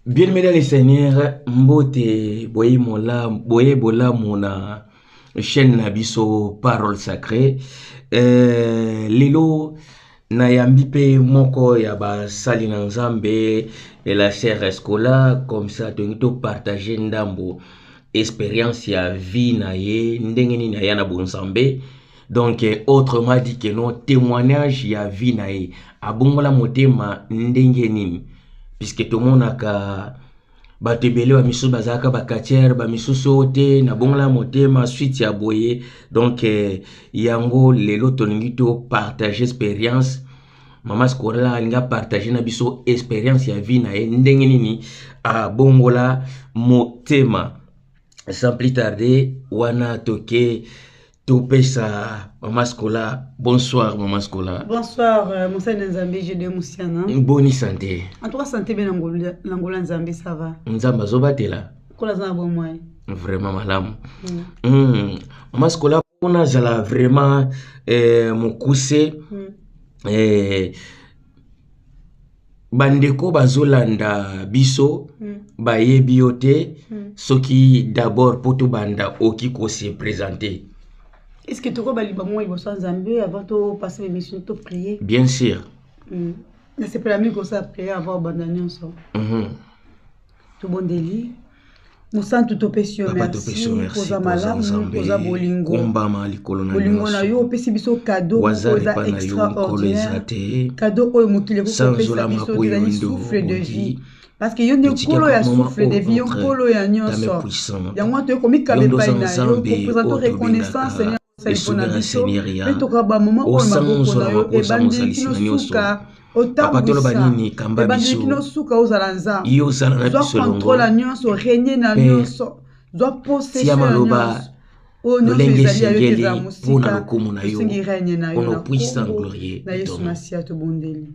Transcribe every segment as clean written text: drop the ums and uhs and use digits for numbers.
Bien, mesdames et seigneurs, mbote boye bola mona chaîne nabiso parole sacrée. Lelo na yambi pe moko ya ba sali na nzambe et la sœur Escola comme ça to partager ndambo expérience ya vie na ye ndenge nini na ya na bonzambe. Donc autrement dit que non témoignage ya vie na ye abongola motema ndenge nini puisque tout le monde a batebele ba misu bazaka ba katiere ba misu sote na bongola motema suite ya boye. Donc yango lelo tolingi to partager expérience Mama Escola alinga partager na biso expérience ya vie na ye ndenge nini a bongola motema. Sans plus tarder wana toke topesa Mama Escola. Bonsoir Mama Escola. Bonsoir Moussa Nzambe, je de Moussiana. Bonne santé. En tout cas santé bien l'Angola Nzambe ça va. Nzamba zobatela. Kola za bon moi. Vraiment malamu. Mama Escola pona zala vraiment mukuse bandeko bazolanda biso bayebi yo te soki d'abord poto banda oki ko se présenter. Est-ce que tu as baliba moi il va Nzambe avant de passer l'émission de prier? Bien sûr. C'est pas la mieux que ça prier avant abandonner ça. Tout bon délit. Moussa tout merci pour malamu pour bolingo. Bolingo na yo pesi biso cadeau pour extraordinaire. Cadeau o mokile ko pesa biso de souffle de vie. Parce que yon de kolo ya souffle de vie, yon kolo ya nyonso. Ya moi to komi kabe pa na yo pour présenter reconnaissance Seigneur. Mais to ka ba moment o maboko na yo e bandi kino suka. Apatolo banini kamba biso yo zala na biso contrôle nyonso régner na nyonso doit possession maloba lolenge sengeli pona lokumu na yo ono puissant glorieux na Yesu Masia to bondeli.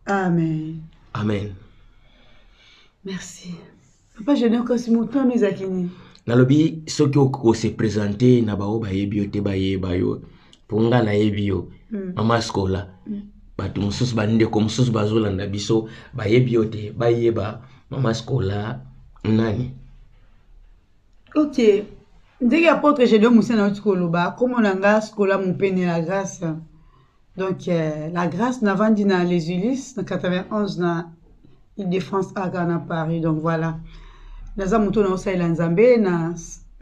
Amen. Amen. Merci. Papa je n'ai encore si mon temps nous akini nalobi soki ko se présenter na bao bayebi yo te bayeba yo ponga na yebi yo Mama Escola. Batu mususu bandeko mususu bazolanda biso bayebi yo te bayeba Mama Escola nani. Ok. Ndenge apôtre Gédéon Moussa na Koloba, comme on a Escola mon peine la grâce. Donc la grâce n'a vendu dans les Ulysses, dans 91 na Île-de-France à Paris. Donc voilà. Naza muto na osa ila Nzambe na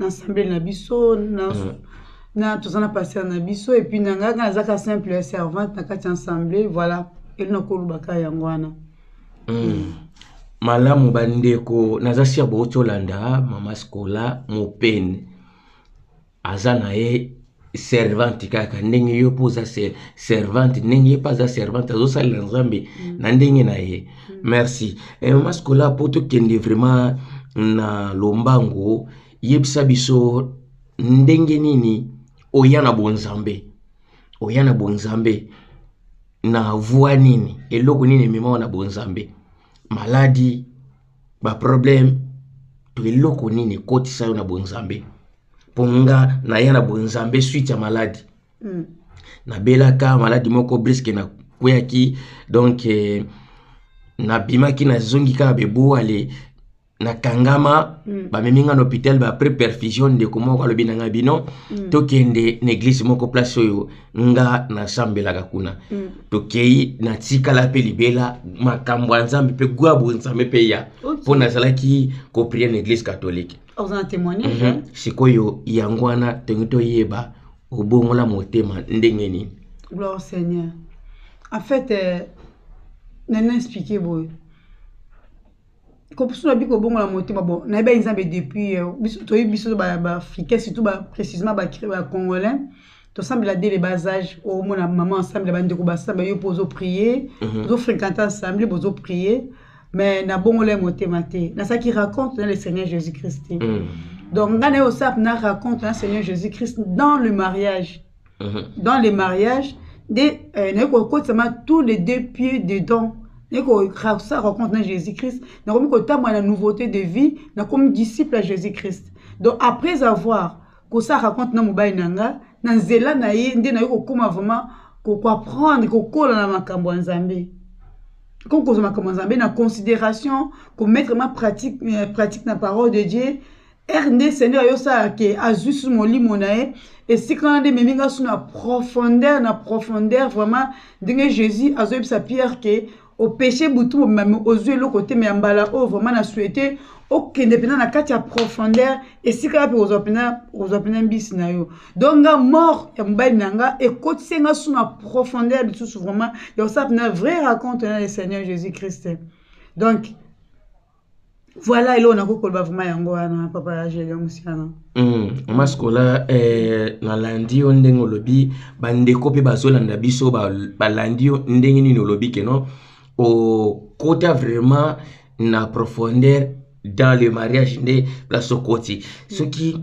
assemblée na biso na tout ça na passé na biso et puis nanga nazaka simple servante na kati assemblée voilà et na kolubaka yangwana. Malamu bandeko nazasia botolanda Mama Escola mopene azana ye servante kaka ndenge yo poza servante ndenge pas za servante azosa Nzambe na ndenge na ye. Merci. Mama Escola poto kende vraiment na lombango yebisa biso ndenge nini oyana bonzambe na voix nini eloko nini mema na bonzambe maladie ba problème to eloko nini kotisa yo na bonzambe ponga na yana bonzambe suite ya maladie na belaka maladie moko brisque na kuyaki donc na bimaki na zongika bebu ale na kangama ba meminga na hôpital ba après perfusion de comment ko lobi na bino to kende l'église moko place oyo nga na sambela kakuna to kei na tika la pe libela makambo nzambe pe gwa bonzambe pe ya pona salaki ko prier l'église catholique. Vous en témoignez sikoyo yangwana tengito yeba obongola motema ndenge ni. Gloire au Seigneur. En fait nana expliquer boy. Comme si on a dit que bon la montée bon na ba Nzambe depuis biso ba africain surtout ba précisément ba congolais to semble la dès les bas âge au mon maman ensemble ba ndeko ba samba yo pozo prier zo fréquenter ensemble bozo prier mais na bon la montée maté na ça qui raconte dans le Seigneur Jésus-Christ. Donc ngane osap na raconte le Seigneur Jésus-Christ dans le mariage. Dans les mariages des na ko tous les deux pieds dedans. Ça raconte Jésus-Christ, comme la nouveauté de vie, comme disciple à Jésus-Christ. Donc après avoir que ça raconte na mobile nanga, na nzela na ye ndé na yo ko vraiment ko apprendre ko kola na makambo nzambe. comme kozoma comme nzambe na considération ko mettre ma pratique na parole de Dieu RD Seigneur yo ça que azus molimo na e et si quand de meminga sous na profondeur vraiment dingue Jésus azoib sa pierre que au péché boutou même aux yeux le côté mais mbala oh vraiment na souhaité ok indépendant na kati ya profondeur et si quand pe aux bis na yo donc nga mort ya mbali nanga et côté nga sous na profondeur bitu vraiment yo ça na vrai raconte na le Seigneur Jésus Christ donc voilà il on a ko ba vraiment yango na papa Gédéon Musiana maskola na landi on ndengo lobi bandeko pe bazolanda biso ba landi ndenge ni lobi que non au côté vraiment na profondeur dans le mariage de place au côté ce qui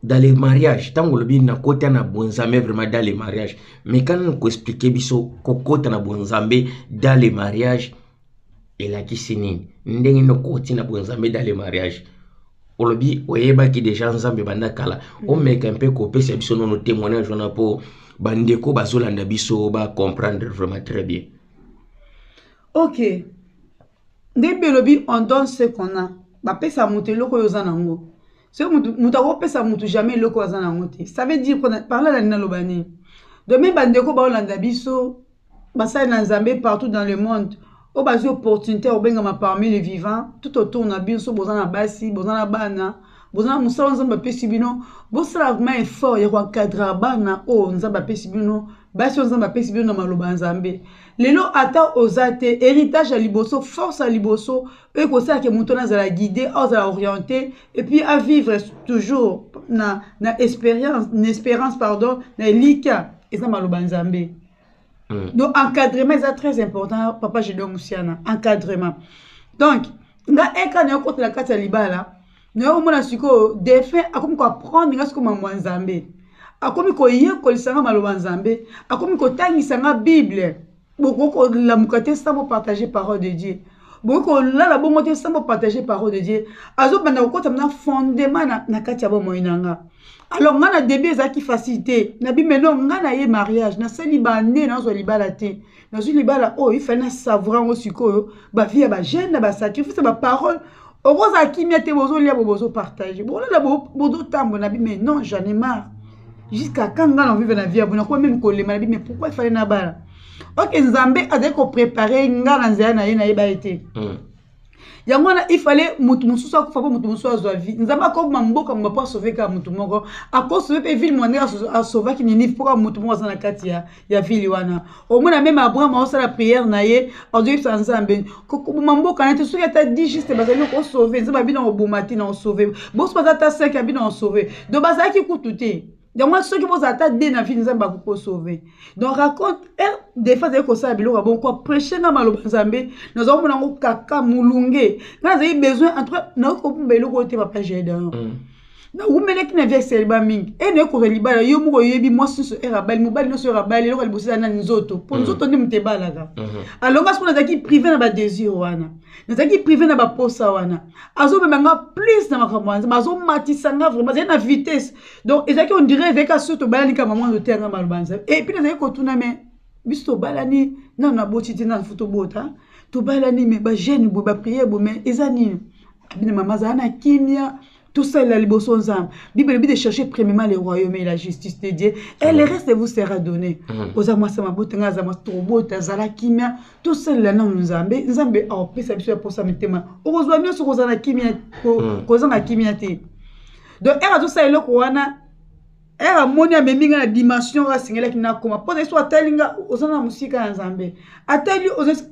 dans les mariages tant lobi na côté na bonzambe vraiment dans les mariages mais quand on expliquer biso ko côté na bonzambe dans les mariages et la kisini ndenge no côté na bonzambe dans les mariages olobi oyeba ki déjà nzambe banda kala o meka un peu ko pesa biso no témoignage on a pour bandeko bazolanda biso ba comprendre vraiment très bien. Ok. Dès lobby, on donne ce qu'on a. Bah, pesa monter loko yozanango. Ce moutako pesa moutou jamais loko yozanango. Ça veut dire qu'on a parlé à la lobani. Demain, bandeko ba olanda biso, basa nanzambe partout dans le monde. Au bas opportunité au bengama parmi les vivants, tout autour na biso bozana basi, bozana bana, bozana musala nzamba pesi bino, bosala vraiment effort ya encadrer bana o nzamba pesi bino, basi nzamba pesi bino na maloba nzambe. Lelo ata ozate héritage à liboso, force à liboso, et que ça que moutona za la guider, à la orienter et puis à vivre toujours na espérance pardon, na lika et ça maloba nzambe. Donc, encadrement est très important, papa Gédéon Musiana. Encadrement. Donc, nga eka na côté la carte libala, na o mona siko défait akomi ko apprendre nga siko mamwa nzambe. Akomi ko yeko lisanga maloba nzambe, akomi ko tangisanga Bible. Boko la mukate ça pour partager parole de Dieu. Boko la bongo te ça pour partager parole de Dieu. Azo banda ko tamna fondement na kati ya bo moinanga. Alors, ngana début ezaki facilité. Nabi maintenant ngana ye mariage, na célibat né na zo libala te. Na zo libala oh il fallait savoir aussi ko ba vie ba jeune ba sacrifice ba parole. Oroza kimia te bozo lia bozo partager. Bon là bozo tambo nabi mais non, j'en ai marre. Jusqu'à quand ngana vivre na vie abona ko même ko le nabi mais pourquoi il fallait na bala. OK Nzambe a dès ko préparer ngana nzaya na ye na yeba été. Yangwana il fallait mutumusou sa kufa mutumusou azwa vie nzamba ko mamboka mbapo sauver ka mutumoko ako sauver ville monene a sauver ki nini pour mutumo za na kati ya ville wana au moins même Abraham a fait la prière na ye en Dieu sans nzambe ko mamboka na te souki ata 10 juste bazali ko sauver nzamba bina obomati na sauver boss pas ata 5 bina sauver donc bazaki kututé. Donc moi ceux qui vont attendre dès na vie nzamba ko sauver. Donc raconte des fois de ko ça biloko bon quoi prêcher na maloba nzambe nous avons na kaka mulunge. Quand vous avez besoin entre na ko mbelo ko te papa Gédéon. Na umele ki na vie celibat mingi. Et ne ko libala yo mu ko yebi moi sur erabali mobali no sur erabali lo libosi na nzoto. Pour nzoto ndi mutebala ka. Alors parce qu'on a qui privé na ba désir wana. Nous avons privé na ba posa wana. Azo memanga plus na makamwanza. Azo matisanga vraiment c'est na vitesse. Donc ezaki on dirait avec a surtout balani ka maman de terre na malbanza. Et puis nous avons ko tuna mais bisto balani na na botiti na photo bota. To balani mais ba jeune bo ba prier bo mais ezani. Abine maman za na kimia. Tout ça, la liboso nzam. Bible de chercher premièrement le royaume et la justice de Dieu. Et le reste vous sera donné. Oza moi ça ma botenga za ma trobota za la kimia. Tout ça là non nzambe. Nzambe a opé ça pour ça metema. Ozwa mio so koza na kimia koza na kimia te. Donc era tout ça eloko wana era moni a meminga na dimension ra singela kina koma. Pose so atelinga ozana musika na nzambe. Ateli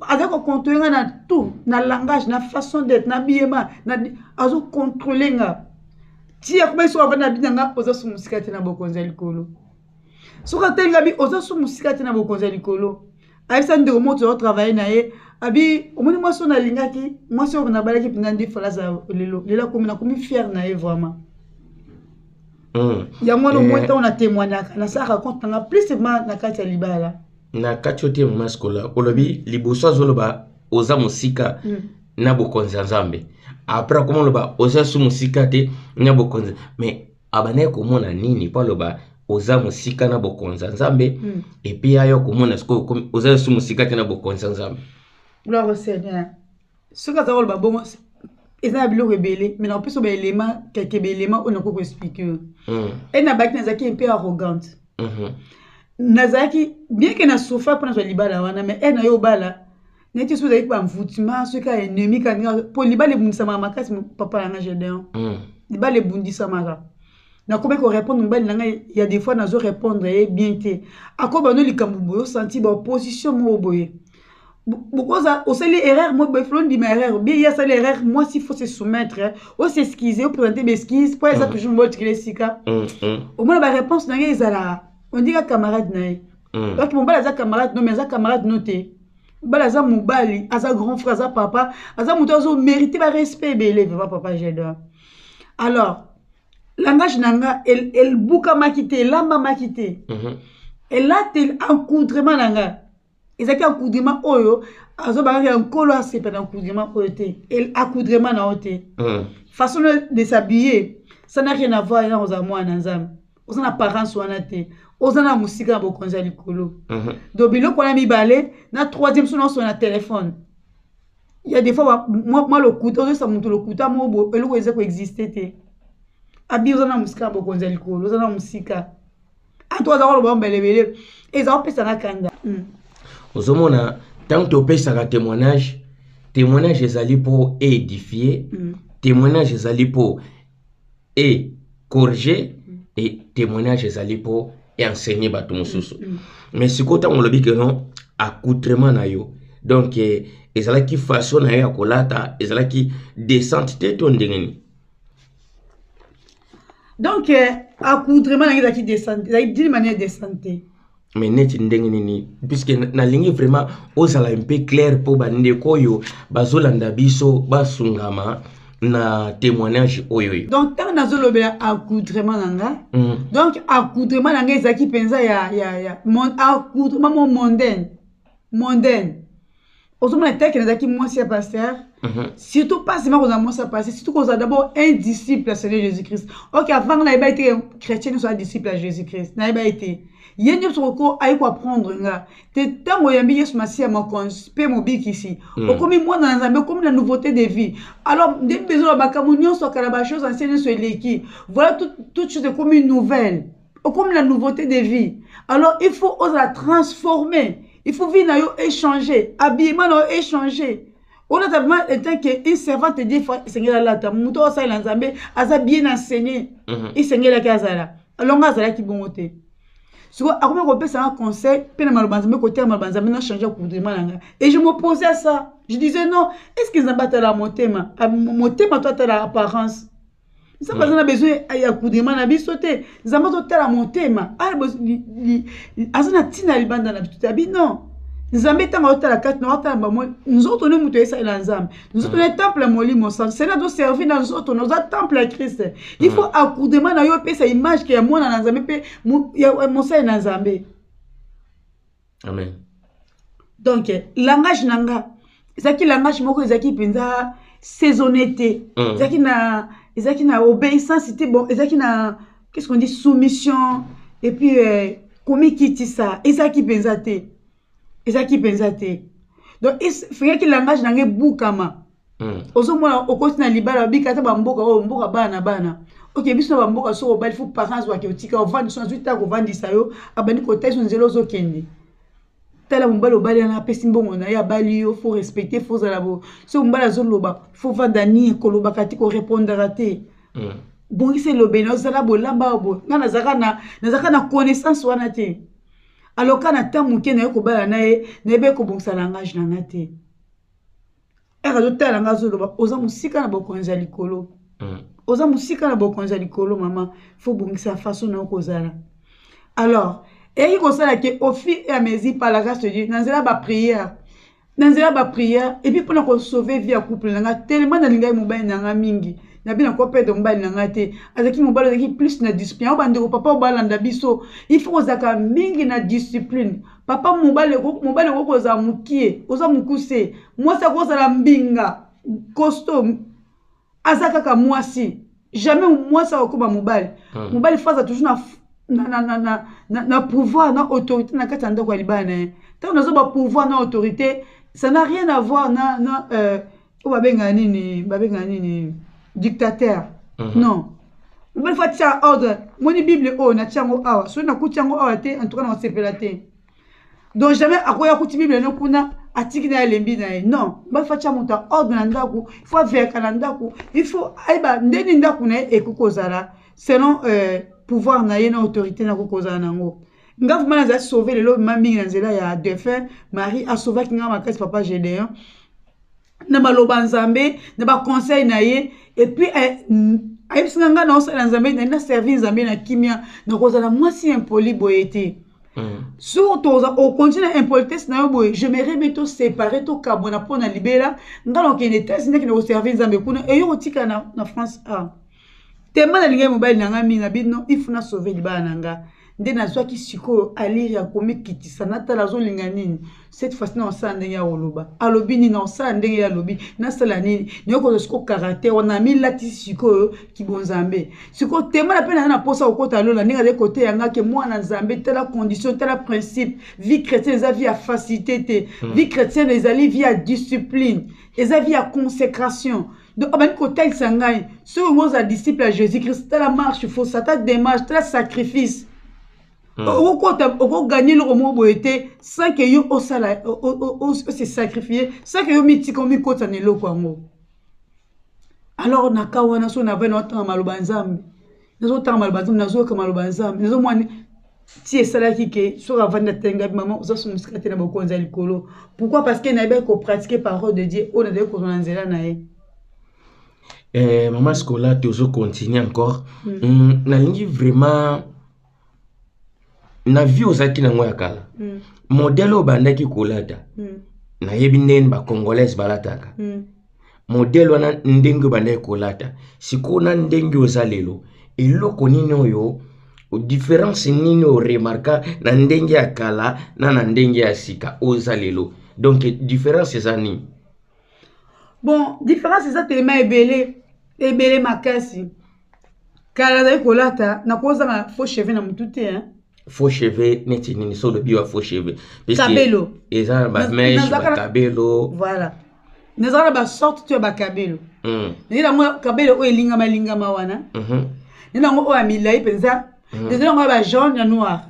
avec ko contrôler na tout, na langage, na façon d'être, na biema, na azo contrôler nga. Si ya kuma so avana binanga oza su musika te na bokonza likolo. So ka tenga bi oza su musika te na bokonza likolo. Aisa ndeko moto travailler na ye abi omoni moi so na lingaki, moi so na balaki pinandi falaza lelo. Lela komi na komi fier na ye vraiment. Ya moi no mweta on a témoigné na ça raconte na plus na kati ya libala. Na kati te maskola olobi liboso zoloba oza musika na bokonza nzambe. Après comment loba oza su musika te na bokonza mais abane komona nini pa loba oza musika na bokonza nzambe et puis ayo komona sko oza su musika te na bokonza nzambe. Gloire au Seigneur. Ce que ça va bon, ils ont bien rebellé, mais en plus, quelques éléments, on ne peut pas expliquer. Et Nabaki Nazaki est un peu arrogante. Nazaki, bien qu'elle n'a souffert pour notre libala, mais elle n'a eu bala. N'était sous avec un foutement, ce cas ennemi, pour libala les bundisama, ma casse, papa n'a gédéon. Libala les bundisama. Na comme qu'on répond, il y a des fois, nous répondre bien été. À quoi nous les camoubo senti ba opposition mo boye. Beaucoup ça, au sein les erreurs, moi beflon dit mes erreurs. Bien il y a ça les erreurs, moi s'il faut se soumettre, ou s'excuser, ou présenter mes excuses, pour ça toujours moi tirer sika. Au moins la réponse n'a rien là. On dit à camarade naï. Donc mon bal à camarade non mais à camarade noté. Balaza moubali, à sa grand frère, à sa papa, à sa moutozo mérité par respect belé, papa j'adore. Alors langage nanga elle bouka makité lamba makité elle a tel encoudrement nanga ezaki encoudrement oyo azo banga nkolo asepa na encoudrement oyo te elle accoudrement na ote façon de s'habiller ça n'a rien à voir na oza mwana nzambe oza na apparence wana te oza na musika bokonza likolo donc biloko wana mibale na troisième son na téléphone. Il y a des fois moi le couteau ça monte le couteau mo eloko ezako exister te. Abi ozana musika bokonza likolo ozana musika ato azako lo belebele ezako pesa na kanda ozomona tant que pesa ka témoignage ezali pour édifier témoignage ezali pour corriger et témoignage ezali pour enseigner bato mosusu mais sikota on lobi que non accoutrement na yo donc ezalaki façon na yo ya kolata ezalaki descente te to ndengeni. Donc, accoudrement, il y a d'une manière décente. Mais net ndengeni puisque na lingi vraiment osala un peu clair pour bande koyo bazolanda biso basungama na témoignage oyo. Donc tant nazolobe accoudrement nanga. Donc accoudrement nanga ezaki penza ya accoudrement mondaine. Autrement tel que nazaki moi c'est pasteur. Surtout pas seulement qu'on a moi ça passer, surtout qu'on a d'abord un disciple à Seigneur Jésus-Christ. OK, avant on a été chrétien, nous sommes disciples à Jésus-Christ. On a été yéni sur ko ayi ko apprendre nga. Te tango yambi Yesu Masia mon conspe mon bik ici. Comme moi dans Nzambe comme la nouveauté de vie. Alors des besoins bakamunyo so kala chose ancienne so leki. Voilà toute chose comme une nouvelle. Comme la nouveauté de vie. Alors il faut oser la transformer. Il faut vivre échanger, habillement échanger. On a tellement été qu'une servante dit Seigneur là ta muto ça il Nzambe aza bien enseigné. Il Seigneur la kazala. Alors ngazala ki bongote. So akome ko pesa un conseil, pena malbanzambe côté malbanzambe na changer coudrement nanga. Et je m'opposais à ça. Je disais non, est-ce qu'ils Nzamba la motema? Motema toi ta apparence. Ça pas on a besoin ya coudrement na bisote. Nzamba toi la motema. Azana tina libanda na bisote. Abi non. Nzambe tanga otala kati na otala mo nous autres nous muto esa ila nzambe nous autres le temple molimo sang c'est là de servir dans nous autres nos temple à Christ il faut accoudement na yo pesa image que ya mwana na nzambe pe ya mosa na nzambe. Amen. Donc langage nanga ezaki langage moko ezaki penza saisonneté ezaki na obéissance c'était bon ezaki na qu'est-ce qu'on dit soumission et puis komi kiti ça ezaki penza te. Ezaki penzate. Donc il faut que le langage n'ait boukama. Ozo mona okoti na libala bikata ba mboka bana. OK biso ba mboka so ba il faut parents wa ke otika ovandi so nzuta ko vandi sayo abani ko taison nzelo zo kende. Tala mbalo bali na pesi mbongo na ya bali yo faut respecter faut za labo. So mbala zo loba faut vanda ni ko loba kati ko répondre raté. Bon c'est lo beno za labo lamba bo. Na zaka na connaissance wana te. Alors quand on a muke na ko bala na ye nebe ko bongsa langage na ngate era do tala ngazo lo oza musika na bokonza likolo oza musika na bokonza likolo maman faut bongsa façon na ko zala. Alors et ko sala ke au fil et à mesure par la grâce de Dieu nanzela ba prière et puis pour qu'on sauver vie à couple nanga tellement na linga mobile nanga mingi na bina ko perdre mobile nanga te azaki mobile azaki plus na discipline o bande ko papa o balanda biso il faut zaka mingi na discipline papa mobile ko za mukie oza mukuse moi ça ko za mbinga costaud azaka ka mwasi jamais moi ça ko ba mobile mobile faza toujours na pouvoir na autorité na katanda ko libana tant nazo ba pouvoir na autorité ça n'a rien à voir na dictateur. Non. Une fois tu as ordre, mon Bible na tiango awa, so na kutiango awa te en tout cas na sepelate. Donc jamais akoya kuti Bible no kuna atiki na lembi na non, ba fa tia monta ordre na ndaku, il faut veka na ndaku, il faut aiba ndeni ndaku na ekokozala selon pouvoir na ye na autorité na kokozala nango. Nga vous m'avez sauvé le lot mami na nzela ya défunt Marie a sauvé kinga makasi papa Gédéon. Na maloba nzambe, na ba conseil na ye et puis aïbsanga na osala nzambe na servir nzambe na kimia na kozala mwasi impoli boyete. Surtout au continent impolitesse na yo boye, je me remets to séparer to kabona pona libera, ngalo kene test ndeki na servir nzambe kuna e yo tika na France a. Tellement na linga mobile na ngami na bino ifuna sauver libana nanga. Nde na zwa ki siko aliri ya komi kitisa na tala zo linga nini. Cette fois-ci na osala ndenge ya oloba. Alobi ni na osala ndenge ya lobi. Na sala nini. Nyoko siko caractère wana mi lati siko ki bonzambe. Siko tema na pena na posa okota lola ndenge de côté yanga ke mwana nzambe tela condition tela principe. Vie chrétienne eza vie à facilité. Vie chrétienne ezali vie à discipline. Eza vie à consécration. Donc, on va dire que sangai, ceux qui sont disciples à Jésus-Christ, la marche, il faut ça, ta démarche, ta sacrifice. Au quoi gagner le roman boété, sans que yo au salaire, se sacrifier, sans que yo miti comme mi kota ne lo kwango. Alors na kawana so na ve na temps malobanzambe. Nazo temps malobanzambe, nazo ka malobanzambe. Nazo mwani ti esala kike so avanda tenga maman oza so musikate na bokonza likolo. Pourquoi? Parce que na be ko pratiquer parole de Dieu, on a de ko na nzela na ye. Maman Scola, tu os continuer encore. Nalingi vraiment na vie ozaki na ngoya kala. Modèle obandaki kolata. Na yebi nen ba congolaise balataka. Modèle wana ndenge bandaki kolata. Sikona ndenge ozalelo. Eloko nini oyo différence nini o remarka na ndenge ya kala na ndenge ya sika ozalelo. Donc différence eza nini? Bon, différence eza tellement ebele makasi. Kala za kolata na koza na faux cheveux na mutute hein. Faux cheveux neti nini so le bio faux cheveux. Kabelo. Eza ba mèche ba kabelo. Voilà. Nezala ba sorte tu ba kabelo. Nina mo kabelo o elinga malingama wana. Nina ngo o amilai penza. Nezala ngo ba jaune ya noir.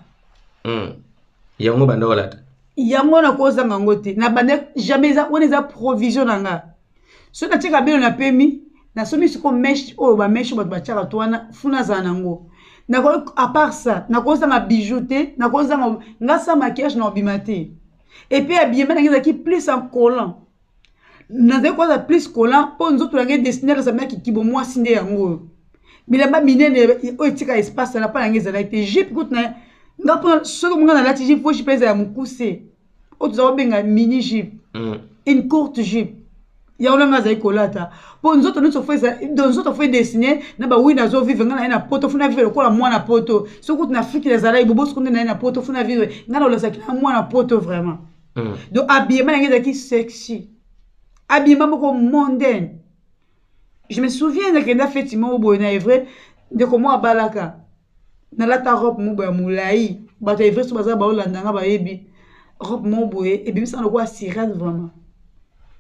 Yango banda olata. Yango na koza ngote na banda jamais za on eza provision nanga. So na tika belo na pemi na somi siko mesh o ba mesh ba chaka twana funa za nango. Na ko à part ça, na ko za ma bijouté, na ko za ngasa maquillage na obimate. Et puis habillement na ngeza ki plus en collant. Na ze ko za plus collant po nzoto ngé dessiner za maki kibo moi sinde yango. Bilamba minene o tika espace na pa ngeza na été jupe kout na ngapo so ko ngana lati jupe fo jupe za mukuse. O tuza benga mini jupe. Une courte jupe. Ya ona ngaza ikolata po nzoto nso feza dans nzoto fwe dessiner na ba wina zo vivre ngana na poto funa vivre ko la mwana poto so kuti na Afrique les ala ibobo so na poto funa vivre ngana lo sakina mwana poto vraiment. Donc habillement ngeza ki sexy, habillement moko mondaine. Je me souviens de kenda effectivement au boy na vrai de comment abalaka na lata robe mo ba mulai ba ta vrai so baza ba olandanga ba yebi robe mo boy et bien ça no quoi sirène vraiment.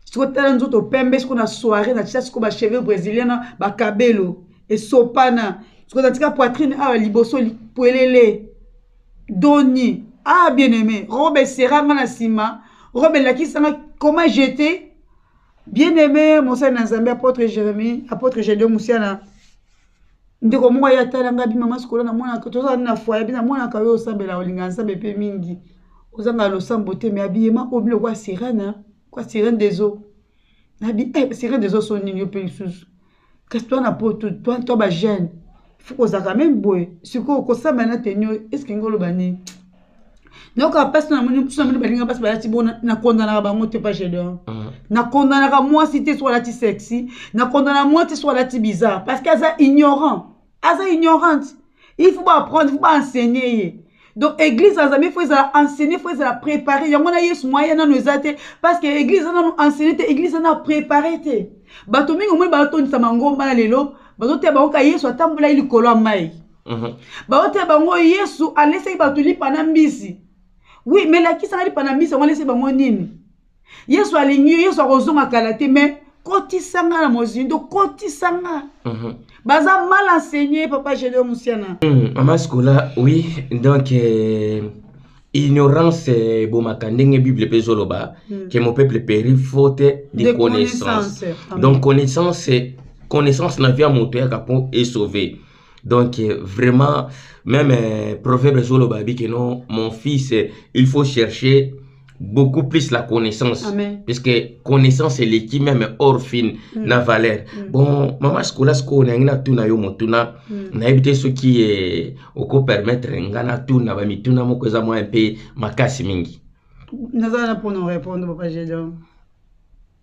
Si vous avez un pembe, si vous avez une soirée, si vous avez un cheveu brésilien, un cabello, et sopana, si vous avez une poitrine, liboso, poelele, doni, bien aimé, robe sera na sima, robe la qui s'en comment jeter, bien aimé, mon frère Nazambi, apôtre Jérémie, apôtre Gédéon Moussiana, ndeko mwa ya tala ngabi mama skola na mwana ko toza na foyer bina mwana ka yo sambela olinga nsambe pe mingi ozanga lo sambote me habillement obilo kwa sirana. Quoi, sirène des eaux. Sirène des eaux sont nini pe sous. Qu'est-ce que toi na poto, toi ba jeune. Faut qu'on ça quand même boy. Si ko ça maintenant tenyo, est-ce que ngolo bani. Donc à passe na moni tout na moni balinga passe ba ti bona na condamna ba ngote pas Gédéon. Na condamna ka moi si t'es soit la ti sexy, na condamna moi t'es soit la ti bizarre parce qu'elle est ignorant. Elle est ignorante. Il faut pas apprendre, il faut pas enseigner. Donc, l'église, il faut enseigner, il faut préparer. Il y a des moyens dans nos athées. Parce que l'église, a enseigné, l'église, a préparé. Batomi, au moins, baton, ça m'a ngomba na lelo. Baton, te bango, yesu, atambula ili kolo amai. Baton, te bango, yesu, a laissé batuli panambisi. Oui, mais la qui s'en a panambisi, on va laisser bango nini. Yesu alingi Yesu akozonga kalate mais koti sanga na mozindo koti sanga baza mal enseigné papa Gédéon Moussiana. Maman Scola, oui, donc ignorance bomakandenge Bible pezoloba que mon peuple périt faute de connaissance. Donc connaissance na via moto capon est sauvé. Donc vraiment même proverbe zoloba dit que non mon fils il faut chercher beaucoup plus la connaissance. Amen. Puisque connaissance est l'équipe même hors fin na valeur. Bon maman Scola sko na ngina tuna yo motuna na éviter ce qui est au permettre ngana tuna ba mituna moko za moi un peu makasi mingi. Nazana pour nous répondre papa Gédéon.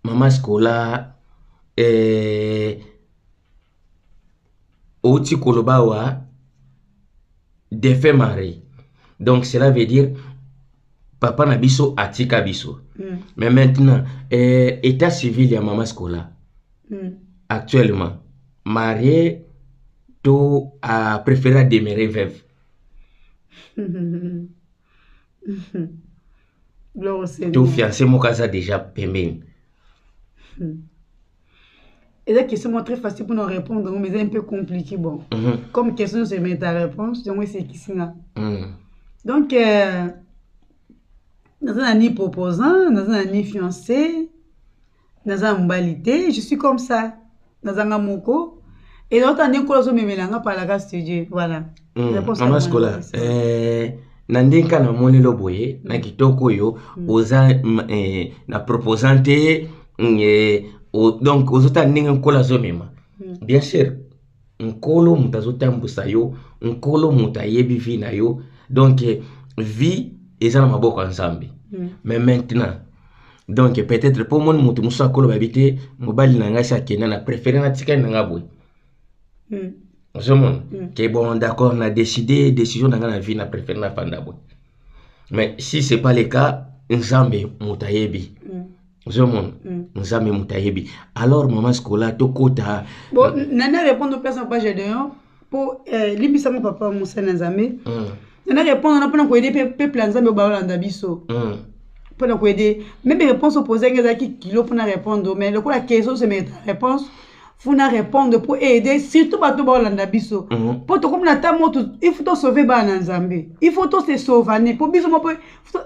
Maman Scola Oti kolobawa défait mari. Donc cela veut dire papa na biso atika biso. Mais maintenant état civil ya Maman Scola actuellement marié to a préféré demeurer veuve. To fiancé mo casa déjà pembeni. Et la question est très facile pour nous répondre, mais c'est un peu compliqué. Bon. Comme question, c'est mettre ta réponse, donc c'est qui ça. Donc, dans un année proposant, dans un année fiancé, dans un mbalité, je suis comme ça. Dans un amoko. Et l'autre année, quand je me mélange par la casse studio. Voilà. Maman Scola, nandeka na moni loboye, na kitoko yo, oza na proposante, donc aux autres n'engagent pas la zone. Bien sûr, un colo mutazota mbusayo, un colo mutayebi vinayo, donc vie est en maboko ensemble. Mais maintenant, donc peut-être pour mon mutu musa colo babité, mobali nanga sa kena na préféré na tika nanga boy. Que bon d'accord, on a décidé décision nanga na vie na préféré na fanda boy. Mais si c'est pas le cas, ensemble mutayebi. Alors Maman Scola to kota bon nana répondre personne pas Gédéon pour libisa mon papa Moussa Nzambe nana répondre na pour aider peuple Nzambe ba Holanda biso pour ko aider même réponse opposée ngezaki kilo pour na répondre mais le coup la question c'est mettre réponse faut na répondre pour aider surtout bato ba Holanda biso pour to comme na tamo il faut to sauver ba Nzambe il faut to se sauver pour biso mo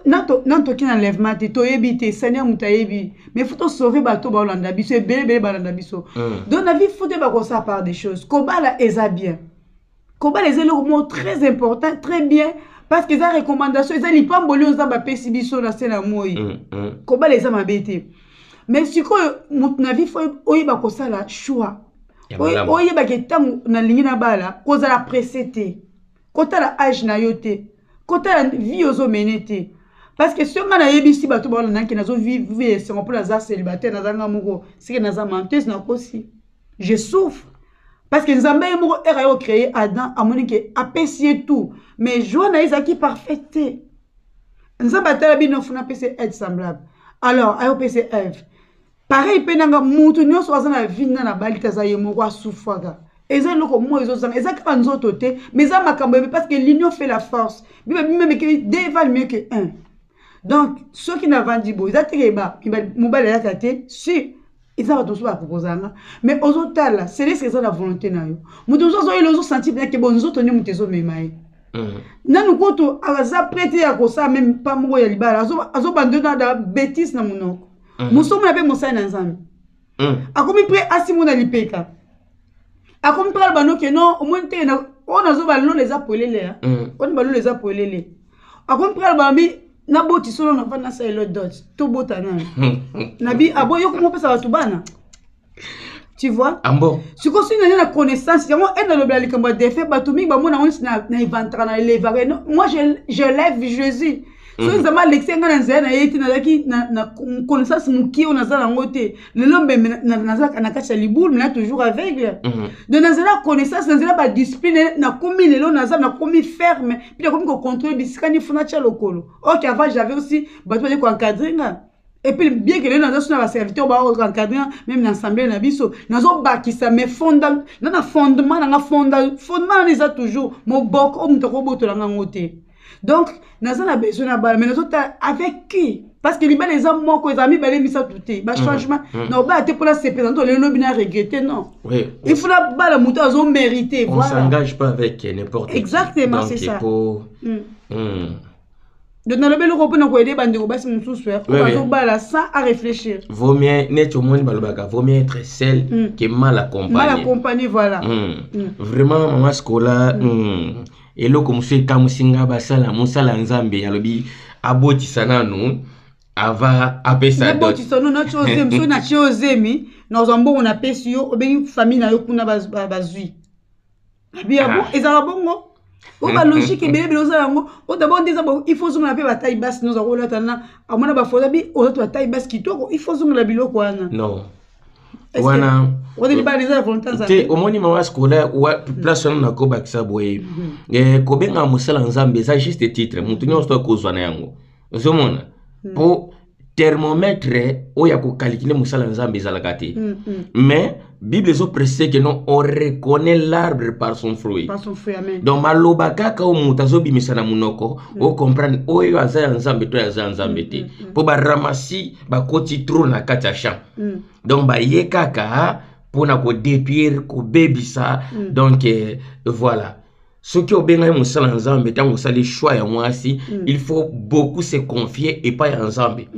nanto ki enlèvement to yebite Seigneur mutayebi mais faut to sauver bato ba Holanda biso e bele ba Holanda biso donc la vie faut te ba ça par des choses kobala eza bien kobala eza le mot très important très bien parce que za recommandation eza li pamboli on za ba pesi biso na sena moi kobala eza mabete. Mais si na vie faut oyeba ko sala choix oyeba ke tango na lingi na bala ko za la précédé kota la âge na yote kota la vie ozo menete parce que si on a yebisi bato ba na ki nazo vivre c'est pour la za célibataire na zanga moko c'est na za menteuse na kosi je souffre parce que Nzambe moko era yo créé Adam amoni ke apprécier tout mais joie na ezaki parfaite Nzambe tala bino funa pese être semblable alors ayo pese Ève. Pareil, penanga mutu nyonso azana vina na balita za yemoko asufaka. Eza loko mo ezozanga, eza ka nzoto te, mais eza makambo parce que l'union fait la force. Même que deux valent mieux que un. Donc, ceux qui n'avant dit bo, eza tekeba, mobile ya kate, si eza ba toso ba proposanga, mais ozotala, c'est ce que ça la volonté na yo. Mutu nzozo yo lozo sentir bien que bon nzoto ni mutezo memaye. Nanu koto aza prêté ya kosa même pas mo ya libala, azo bandona da bêtise na monoko. Musomo na be Moussa Nzambe. Akomi pré asimona lipeka. Akomi pré bano ke non au moins te na on azo balo les apolele on balo les apolele. Akomi pré bami na boti solo na vana sa elo dot. To bota na. Nabi abo yo ko pesa batu bana. Tu vois? Ambo. Si ko sina na connaissance, yango en le bla likamba défait batu mi ba mona on na inventera na lever. Moi je lève Jésus. So nous avons l'excès na nzena yeti na daki na connaissance muki on azala ngote le lombe na zaka na kacha liboul mais toujours aveugle de nazala connaissance nazala ba discipline na komi le lo nazala na komi ferme puis na komi ko contrôle bisikani funa cha lokolo. OK avant j'avais aussi bato ko encadrer nga et puis bien que les nazala suna ba serviteur ba encadrer même l'assemblée na biso nazo bakisa mais fondement na fondement na fondement les a toujours mo boko o mutoko boto la ngote. Donc, nous avons besoin de balle, mais nous avons avec qui? parce que libala les hommes moko les amis balé misa touté ba changement non ba te pour la se présenter le lobby n'a regretté non il faut la bala muto ont mérité on s'engage pas avec n'importe qui exactement c'est ça pour donc dans le bel repos na ko aider bande ko basi musu faire on bala sans à réfléchir vaut mieux net au monde balobaka vaut mieux être seul que mal accompagné voilà vraiment maman Scola eloko musu kamusinga basala musala nzambe yalobi abotisa nanu ava apesa dot abotisa no na chose mso na chose mi na zombo on apesi yo obengi famille na yo kuna bazui bien bon ezala bongo o ba logique ebele bele ozala ngo o d'abord ndeza bo il faut zonga pe ba taille basse nous avons là tana amona ba fola bi o to taille basse kitoko il faut zonga la biloko wana non wana on dit ba les volontaires te omoni mama Scola ou place na ko bakisa boye ko benga musala nzambe ça juste titre mutu nyosto ko zwana yango ozomona pour thermomètre oya ko calculer musala nzambe zalaka te mais Bible zo précise que non on reconnaît l'arbre par son fruit amen donc maloba kaka o mutazo bimisana munoko o comprendre oyo aza nzambe to aza nzambe te pour ba ramasser ba koti trop na kati champ donc ba ye kaka pour na ko détruire ko bebisa donc voilà ce qui obenga musala nzambe tango sali choix ya mwasi il faut beaucoup se confier et pas nzambe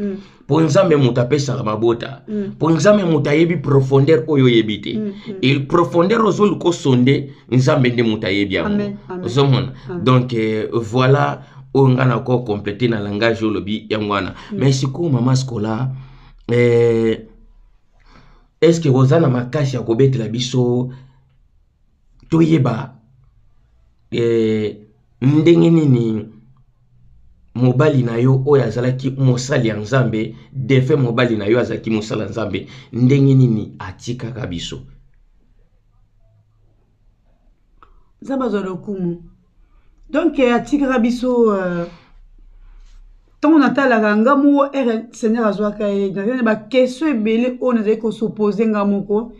pour nzambe mutapesa mabota pour nzambe mutayebi profondeur oyo yebite et profondeur ozolu ko sonde nzambe nde mutayebi yango ozomona donc voilà on a encore complété na langage olobi yangwana mais siko mama Scola est-ce que ozana makasi ya kobetela biso toyeba ndenge nini mobali na yo oyo azalaki mosali ya nzambe defe mobali na yo azalaki mosala nzambe ndenge nini atikaka biso nzambe azwa lokumu donc atikaka biso ntango natalaka nga moko ere seigneur azwaka ye nazali bakestion ebele oyo nazali kosuppose nga moko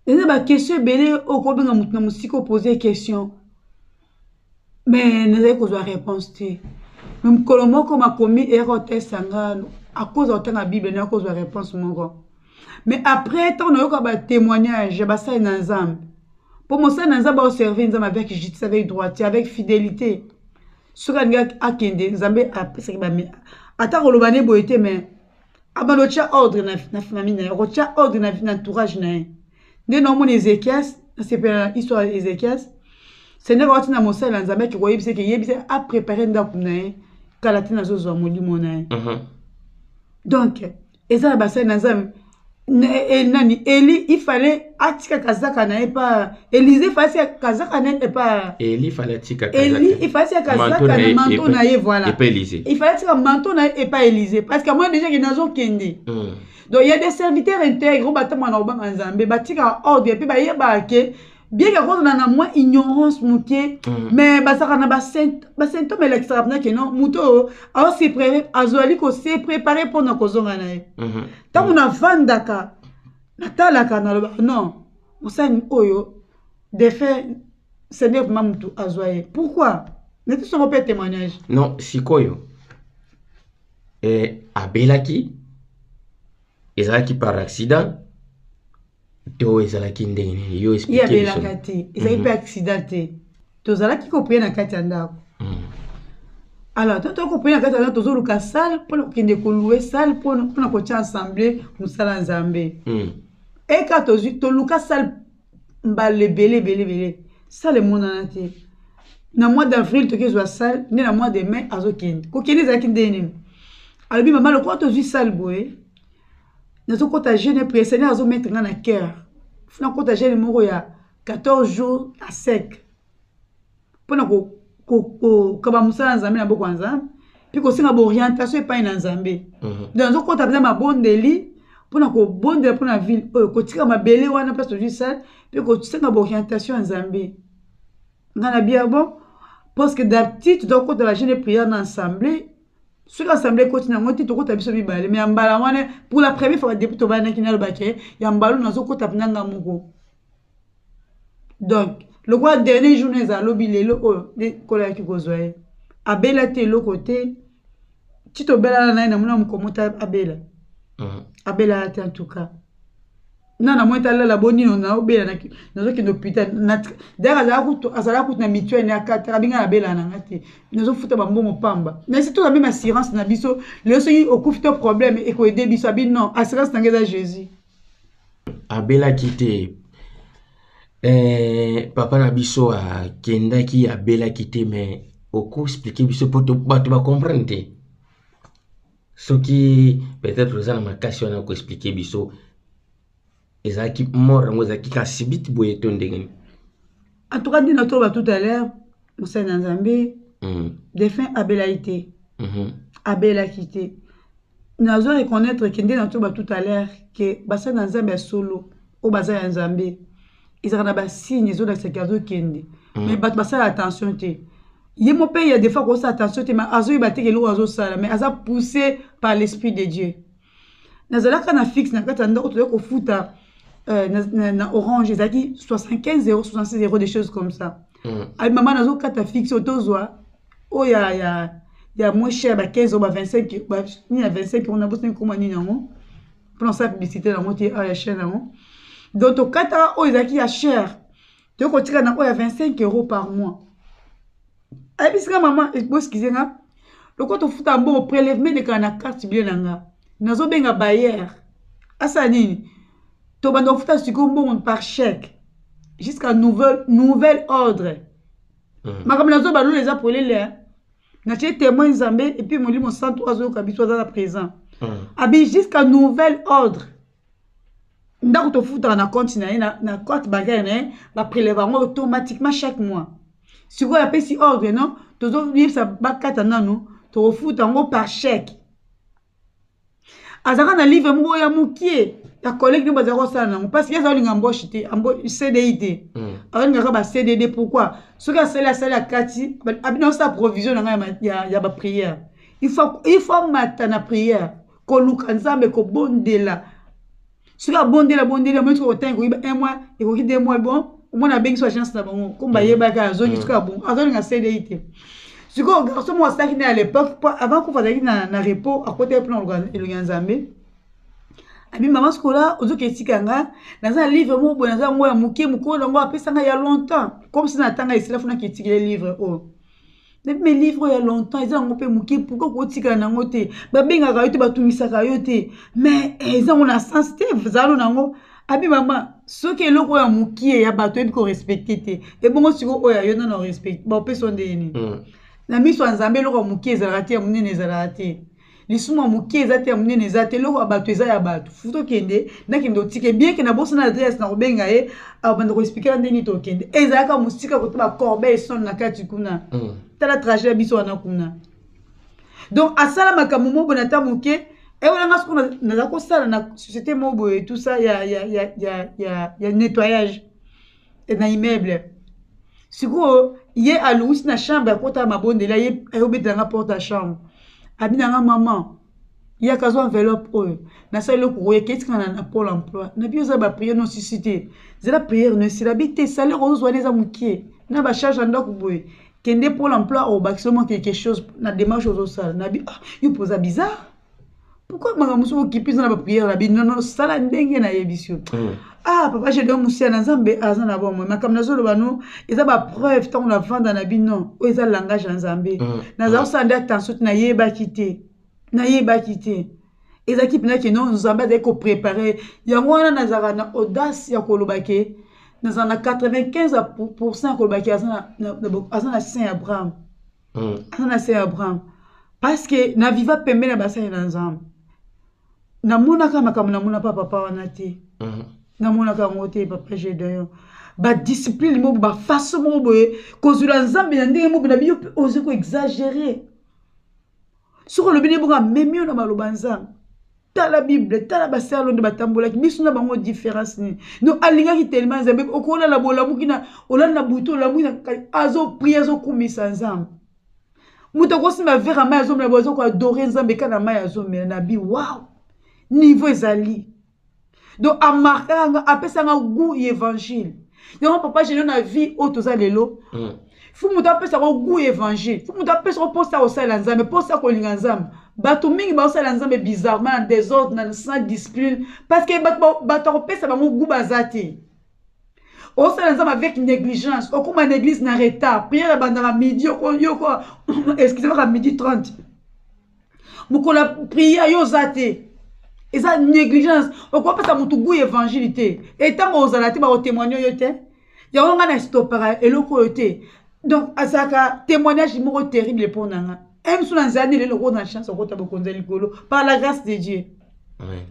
eza bakestion ebele oyo kobenga motu na mosika opose question mais nazali kozwa réponse te me mokolo moko makomi eyaka otesa nga akoza kotanga bible naye kozwa réponse moko mais après ntango nayoka batémoignage ya basali na nzambe mpo mosali na nzambe aoservir nzambe avec justice avec droitier avec fidélité soki alingi akende nzambe apesaki ata koloba ne boye te mais abanda otya ordre na famille na ye okotya ordre na entourage na ye nde naomona Ezekias nasepela na histoire ya Ezekias seigneur awati na mosali na nzambe ake koyebisa eke yebisa aprépare ndako na ye kala te nazozwa molimo na ye donc eza na basali na nzambe nani Eli il fallait atika kazaka na ye pa Élisée fallait kazaka na ye pa Eli fallait atika kazaka Eli il fallait kazaka na manteau na ye voilà il fallait atika manteau na ye et pas Élisée parce que moi déjà que nazo kende donc il y a des serviteurs intègres batama na obanga nzambe batika ordre et puis ba yeba ke bien que quand on a moins ignorance moutier mais basaka na basento mais l'extraordinaire que non muto alors c'est préparé azoli ko c'est préparé pour na kozonga na ye tant on a vandaka natalaka na non musani oyo de fait c'est neuf mamutu azoye pourquoi mais tout son peut témoignage non sikoyo abelaki ezalaki par accident to ezalaki ndenge nini yo expliquer biso yabelaka te ezalaki mpe accident te tozalaki kopeye na kati ya ndako alors to tokopeye na kati ya ndako tozoluka salle mpona kokende kolue salle mpona kotya ensemble mosala nzambe eka toluka salle mbala ebele salle emonana te na mois d'avril tokezwa salle nde na mois de mai azokende kokende ezalaki ndenge nini alobi mama lokola tozwi salle boye nazokota jeune prière Seigneur azomettre nga na cœur funa kota jeune moko ya 14 jours à sec pona ko kaba musala nzambe na boko nzambe puis ko singa bo orientation epai na nzambe donc nazokota bza mabondeli pona ko bondela pona ville ko tika mabele wana place to juste puis ko singa bo orientation nzambe ngana bien bon parce que d'habitude tu dois kota la jeune prière na ensemble. Ce qui assemblée continue, on dit que tu as bien mais pour la première fois, depuis que tu as baquet, il y a un ballon dans le côté de donc, le quoi dernier journée, à l'obile, le collègue qui gozoe, à belaté le côté, Tito Bella na ina muna mkomota Abela. Abela ate en tout cas. Na moi tala la boni na Abela na zo kino putain na d'ailleurs azala kutu na mutuelle na kata binga Abela na ngati. Nazo futa ba mbongo pamba. Mais c'est tout la même assurance na biso. Le soki okufite problème et ko aider biso abi non, assurance na ngeza Jésus. Abela quitté papa na biso a kendaki Abela quitté mais oko expliquer biso pour tu vas comprendre. Ce qui peut-être les gens ma question na ko expliquer biso ezaki mort ngozaki ka sibit boyeto ndenge. En tout cas dit notre tout à l'heure Moussa Nzambe défunt Abela été. Abela quitté. Nous allons reconnaître que notre tout à l'heure que Moussa Nzambe solo au bazar Nzambe ils ont des signes ils ont des secrets kende mais Moussa attention te. Il y a des fois qu'on s'attention mais azo ibate que l'eau azo sala mais aza poussé par l'esprit de Dieu. Nazala kana fixe na kata ndako to ko futa na Orange ezaki 75 €, 66 € des choses comme ça. Ay maman nazo kata fixe otozwa o ya moins cher ba 15 €, ba 25 €, ba ni à 25 € on a besoin comment ni nango. Pour sa publicité na monter à la chaîne nango. Donc to kata o ezaki ya cher. To ko tika na o ya 25 € par mois. Et puis, maman, excusez moi, le compte fout un bon prélèvement de la carte bleue nanga. Nazo benga bayer. Asanini. To bando fout un bon par chèque jusqu'à nouvel ordre. Ma comme nazo balou les appelés là. Na tie témoin Nzambe et puis mon lit mon 103 € kabito dans la présent. Abi jusqu'à nouvel ordre. Ndako to fout na compte na compte bancaire na prélèvement automatiquement chaque mois. Si vous appelez si ordre, non, tu dois vivre sa bakata non, tu refous en par chèque. Azara na livre mbo ya mukie, ya collègue de bazaro ça non, parce qu'il y a une embauche CDI. Alors il y a CDD pourquoi? Ce que c'est la kati, abino sa provision ya ba prière. Il faut matin na prière, ko lukanzambe ko bondela. Ce que bondela mais tu autant un mois et ko 2 mois bon. Moi na bengi so chance na bango komba yebaka azongi tuka bon azongi na CDI. Siko garçon moi ça qui à l'époque avant qu'on faisait na repos à côté plan le Nzambe. Abi maman skola ozo ketikanga dans un livre mo bon dans moi mukie muko ngo apesa nga ya longtemps comme si na tanga isila funa ketikile livre oh. Mes livres il y a longtemps ils ont pe mukie pourquoi ko tika na ngote ba benga ka yote batumisa ka yote mais ils ont na sensitive zalo nango. Abi maman, ce qui est le quoi mukie ya bato et ko respecter te. Et bon si ko ya yo na respect. Ba personne de ni. Na mi so Nzambe lo ko mukie za raté munene za raté. Lisuma mukie za te munene za te lo ko bato eza ya bato. Futo kende na kendo tike bien que na bossa na adresse na obenga e a bando ko expliquer ndeni to kende. Eza ka musika ko ba corbeille son na kati kuna. Tala trajet biso na kuna. Donc asala makamumo bonata mukie. Et on a ce qu'on a ça dans la société mobile et tout ça, il y a nettoyage et dans l'immeuble. Si vous y a à l'ouest na chambre à côté ma bonne là y a obéi dans la porte à chambre. Abina maman, il y a caso enveloppe na ça le courrier qu'est-ce qu'on a pour l'emploi. Na bien ça ba prière non suscité. C'est la prière ne c'est l'habité salaire aux oies amukié. Na ba charge en doc boy. Kende pour l'emploi au maximum quelque chose na démarche aux salles. Na bi you pose bizarre. Pourquoi Magamuso qui pise dans la prière la non non ça la ndenge na yebisio. Ah papa j'ai donné Moussa Nzambe azana bon mais comme nazo lobano eza ba preuve tant la vendre na bi non o eza langage Nzambe. Nazo sanda attention na yeba quitter. Na yeba quitter. Eza ki pina que non Nzambe a ko préparer yango wana nazara na audace ya kolobake nazana 95% kolobake azana Saint Abraham. Azana Saint Abraham parce que na viva pembe na basa na Nzambe. Namona kama namona papa wana te. Namona kama ngote papa j'ai d'ailleurs. Ba discipline mo ba façon mo boye kozula Nzambe na ndenge mo na biyo oser ko exagérer. Sur le bine bonga memio na maloba Nzambe. Ta la Bible, ta la basalo de batambola ki biso na bango différence ni. No alinga ki tellement Nzambe okola la bola mukina ola na buto la mukina azo prier azo kumisa Nzambe. Muta ko sima vera ma azo na bozo ko adorer Nzambe kana ma azo me na bi wow. Niveau ezali. Donc à marquer après ça un goût évangile. Donc papa j'ai na vie auto za lelo. Faut muta après ça goût évangile. Faut muta après ça pour ça au sala Nzambe, pour ça ko linga Nzambe. bato mingi baosala nzambe bizarrement na désordre na sans discipline parce que bato akopesa bango gu baza te osala nzambe avec négligence okoma na église na retard prière ebandaka midi yoko excusez-moi à midi 30 mokola prière yo oza te eza négligence okopesa motu gu évangile te etango ozala te bakotémoigne oyo te yango nga na stopera eloko oyo te donc azalaka témoignage moko terrible mpo nanga msu na nzela nde lelo okona chance okota bokonza likolo par la grâce de Dieu.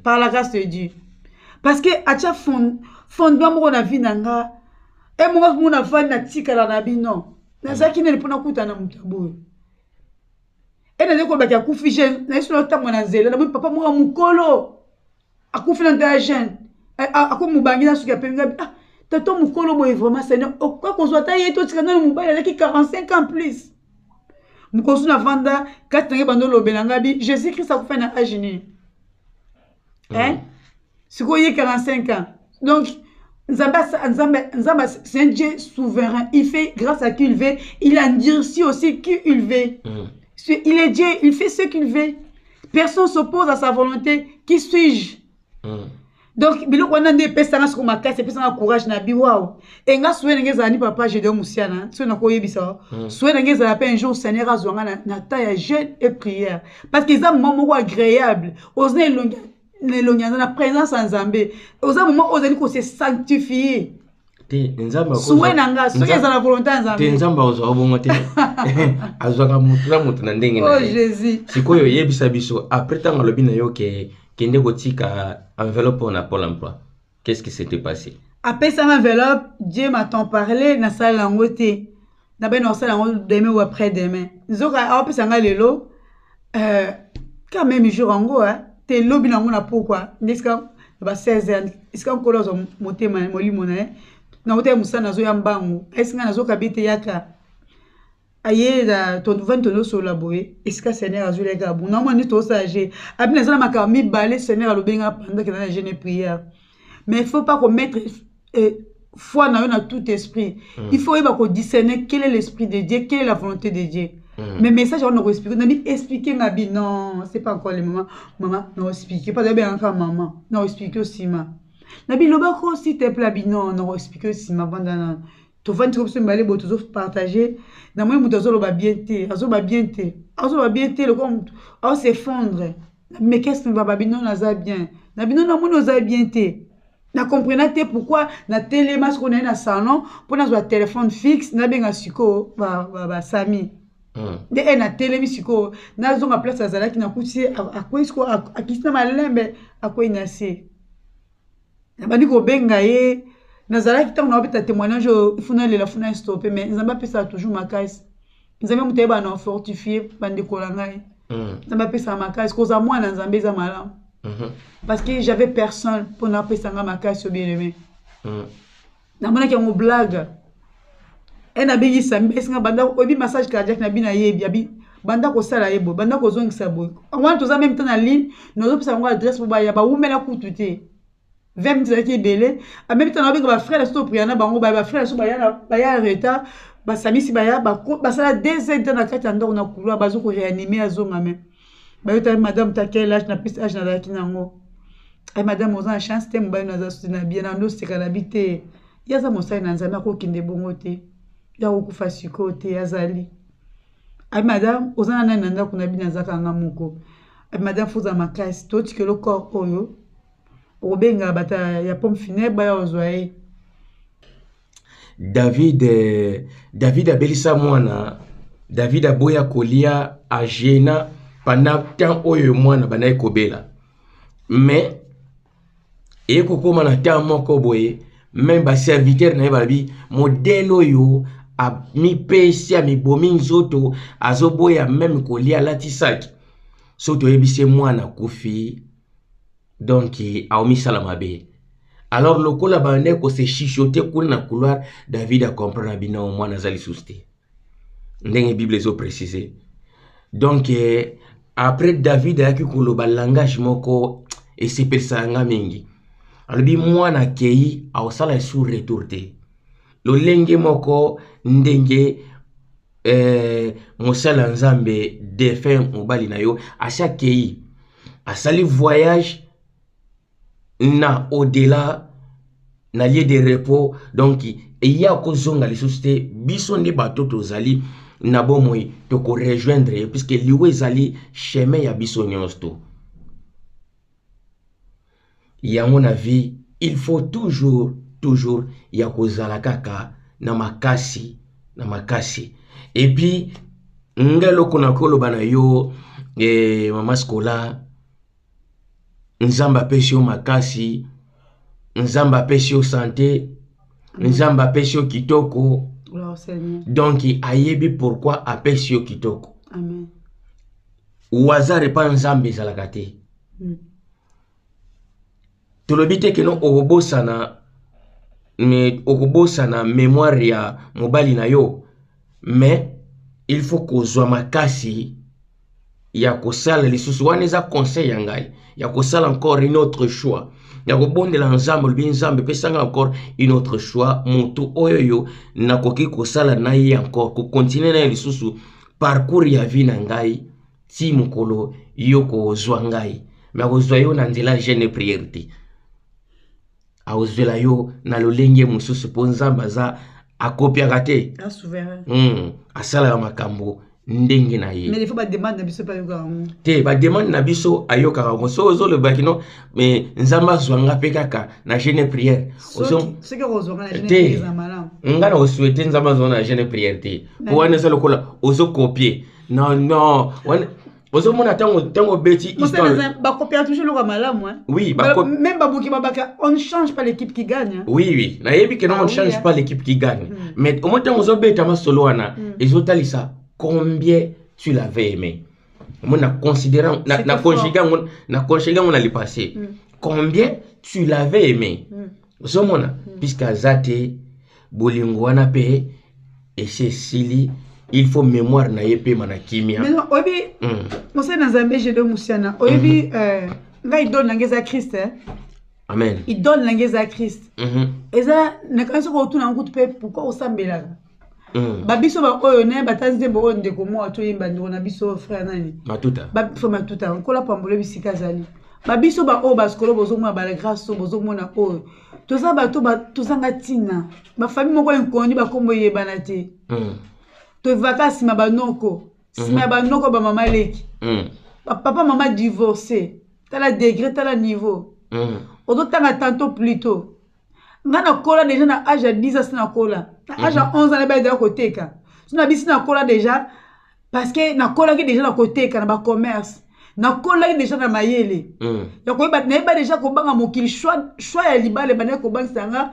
Par la grâce de Dieu. Parce que atia fondement moko na vie nanga moko mona vandi na tikala na bino nazalaki nene mpona kutana moto aboyo naza kolobaki akufi jeune nayesu na otambo na nzela na papa moko mokolo akufi na nda jeune akomobangi na suki apengabi tato mokolo boye vraiment seigneur okozwa ta ye totika nano mobali azalaki 45 ans plus mokosu na vanda kati nange bando olobela ngabi jésus christ akufa na age nini sikoyo ye 45 ans donc Nzamba, c'est un Dieu souverain. Il fait grâce à qui il veut. Il endurcit aussi qui il veut. Il est Dieu, il fait ce qu'il veut. Personne s'oppose à sa volonté. Qui suis-je? Donc, bilo on a des personnes qui ont ma casse, des personnes qui ont courage na bi waouh. Et nga souhaite que zani papa j'ai de musiana. Tu na koye bisa. Souhaite que ça un jour Seigneur azwanga na taille jeûne et prière. Parce que ça moment agréable. Osez la présence en Zambé. Aux moments où on se sanctifier. Souhait nanga, souhait la volonté en Zambé. Nzamba ozo bongo te. Azwaka mutu na ndenge na. Oh Jésus. Sikoyo yebisa biso après tant lobi na yo ke kende kotika enveloppe na Pôle emploi. Qu'est-ce qui s'était passé? Après ça enveloppe, Dieu m'a tant parlé na salle langote. Na ben na salle langote demain ou après demain. Zoka après ça lelo quand même jour en go te lobby na ngona pourquoi ndiska ba 16 ans iska nkolo zo motema molimo na na hotel musana zo ya mbangu esinga nazo kabite yaka aye da to vendre no so laboé iska Seigneur azule ga bu na mo ni to sage abina zala makami balé Seigneur alobenga pendant que na jeûne prière mais il faut pas commettre foi na tout esprit il faut discerner quel est l'esprit de Dieu, quelle est la volonté de Dieu. Mais message on a expliqué, on a expliqué ma vie non, c'est pas encore le moment. Maman, non expliqué pas de bien encore maman. Non expliqué aussi ma. Nabi lobako s'il te plaît non expliqué aussi ma pendant to vendre comme ça m'aller bo toujours partager. Na moi muto zo ba bien té, azo ba bien té. Azo ba bien té le comme on s'effondre. Mais qu'est-ce que va ba non naza bien. Nabi non mo naza bien té. Na comprenez pourquoi na télé mas qu'on est na salon pour na téléphone fixe na benga siko ba sami. De na télé misiko na zonga place azalaki na kuti akoisko akisina malembe akoinase. Na bandi ko benga ye na zalaki tant na obeta témoignage funa le la funa stopper mais nzamba pesa toujours makais. Nzamba muteba na fortifier bandi ko langai. Nzamba pesa makais koza mwana nzambe za malamu. Parce que j'avais personne pour n'appeler ça ma casse bien aimé. Na mona ki ngo blague. Et na bingi sambe esinga banda obi massage cardiaque na bina yebi abi banda ko sala yebo banda ko zongisa boy. On tous en même temps na ligne, nous autres ça ngo adresse pour ba ya ba umela kututé. 20 minutes qui belé, en même temps na ba frère so priana bango ba frère so ba ya retard, ba samisi ba ya ba sala 2 heures na kati ando na couloir ba zo ko réanimer azonga même. Bah madame ta quel âge na plus âge na laki nango ay madame oza chance te mobali na za na bien na ndo sekala bité yaza mosai na nzama ko kinde bongo te ya ko kufa siko te yazali ay madame oza na nanda kuna bina zaka ngamoko ay madame fuza makasi to tike le corps oyo obenga bata ya pomme funèbre ya ozwaye David abelisa mwana David aboya kolia ajena pendant temps oyo mwana banaye kobela mais et kokoma na temps moko boye même ba serviteur na balabi modèle oyo a mi pesi a mi bomi nzoto azoboya même kolia latisaki soto yebise mwana kufi donc a omi salama be alors lokola banaye ko se chichoter kuna na couloir David a comprendre bina mwana zali souste ndenge Bible zo préciser donc après David a eu le langage moko et c'est persanga mingi alobi mwana kei a osala sur retourté lo lenge moko ndenge mosala nzambe défunt mobali na yo ashakei asali voyage na au-delà na lieu de repos donc eya kozonga lisusu te biso nde bato tozali na bomoi toko rejoindre puisque liwe ezali chemin ya biso nyonso to yango na vie il faut toujours ya kozala kaka na makasi et puis ngelo kona koloba na yo mama Skola nzamba apesi yo makasi nzamba apesi yo santé nzamba apesi yo kitoko donc ayebi pourquoi apesi yo kitoko amen wazare pa nzambe ezalaka te tolobi te keno okobosana mémoire ya mobali na yo mais il faut kozwa makasi ya kosala lisusu wana eza conseil ya ngai ya kosala encore une autre choix ya kobondela nzambe lobi nzambe pesanga encore une autre choix moto oyo yo nakoki kosala na ye encore kokontinue na ye lisusu parcours ya vie na ngai ti mokolo yo kozwa ngai mais akozwa yo na nzela jeune prière te akozwela yo na lolenge mosusu mpo nzambe aza akopiaka te asalaka makambo ndenge na ye mais il faut ba demande na biso pa yoka te ba demande na biso ayokaka ngo so ozolobaki no mais nzambe azwanga pe kaka na jeune prière ce que ozwanga na jeune prière za malamu ngana osouhaiter nzambe azwanga na jeune prière te po wana eza lokola ozocopier non ozomona tango beti histoire ba copier toujours le malamu oui même babuki babaka on ne change pas l'équipe qui gagne oui na yebi que non on ne change pas l'équipe qui gagne mais au moins tango ozobeta masolo wana ezotalisa combien tu l'avais aimé. Moi, considérant, na conjuguant on a le passé. Combien tu l'avais aimé. Puisque Zate, Bolingwana pe, et Cécilie, il faut mémoire na yepe manakimia. Mais non, obi, on sait dans un bége de Moussiana, obi, là il donne l'anglaise à Christ. Amen. Il donne l'anglaise à Christ. Et ça, quand on retourne en route, pourquoi on s'embête là? Babiso ba oyo ne batanze bo ndeko mo ato yimba ndiko na biso frère nani matuta babifo matuta nkola pambole bisika zali babiso ba o baskolo bozo mo ba la grâce bozo mo na oyo toza bato ba tozanga tina ba famille moko enkondi ba kombo yebana te to vacances ma banoko sima banoko ba mama leki papa mama divorcé tala degré tala niveau odo tanga tantôt plus tôt ngana kola déjà na âge à 10 ans na kola na âge à 11 ans na ba déjà côté ka na bisi na kola déjà parce que na kola ki déjà na côté ka na ba commerce na kola ki déjà na mayele ya ko ba déjà ko banga mokili choix ya libale ba ne ko banga sanga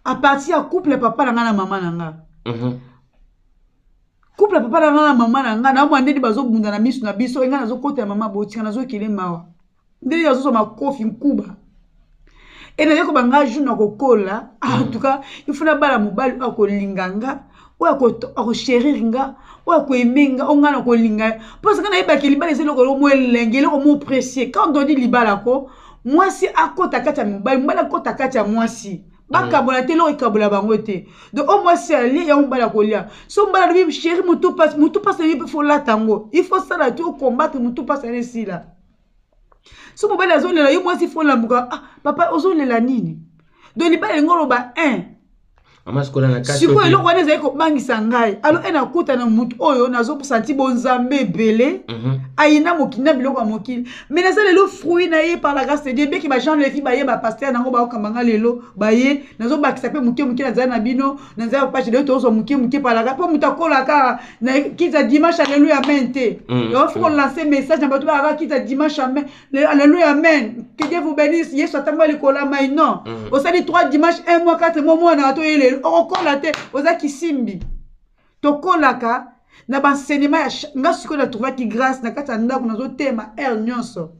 à partir ya couple papa na ngana mama na nga couple papa na ngana mama na nga na mo ndedi bazo bunda na misu na biso ngana zo kota ya mama botika na zo kile mawa ndedi yazo so makofi nkuba. Et nous avons kokola en tout cas il faut la bala mobile ako linganga ou ako chérirnga ou ako emenga ongana ko linga parce que na yeba ke libala ezelo ko mo lengele ko mo précieux quand on dit libala ko moi si akota kata mobile mbala kota kata moi si bakabola te lo ikabola bango te donc au moins si ali ya mbala ko lia so mbala bi chéri mutu passe il faut la tango il faut ça la tout combattre mutu passe ici là. So mobile azolela yo mwasi fo lamuka papa ozolela nini donc libala ngolo ba 1 mama Skola na kasi siko eloko wana ezali kobangisa ngai alo ena kuta na mutu oyo nazo senti bonzambe belé ayina mokina biloko mokili mais na lelo fruit na ye par la grâce de Dieu bien que ba Jean Levi ba ye ba pasteur nango ba okambanga lelo ba ye nazo bakisa pe muke na za na bino na za page de tozo muke par la grâce po mutakola ka na kiza dimanche alléluia amen te yo faut lancer message na bato ba kiza dimanche amen alléluia amen que Dieu vous bénisse yesu atamba likola mai non au sali 3 dimanche 1 mois 4 mois na to yele okola te ozaki simbi tokolaka na banseignement ya nga siko na trouva ki grâce na kata ndako nazo tema nyonso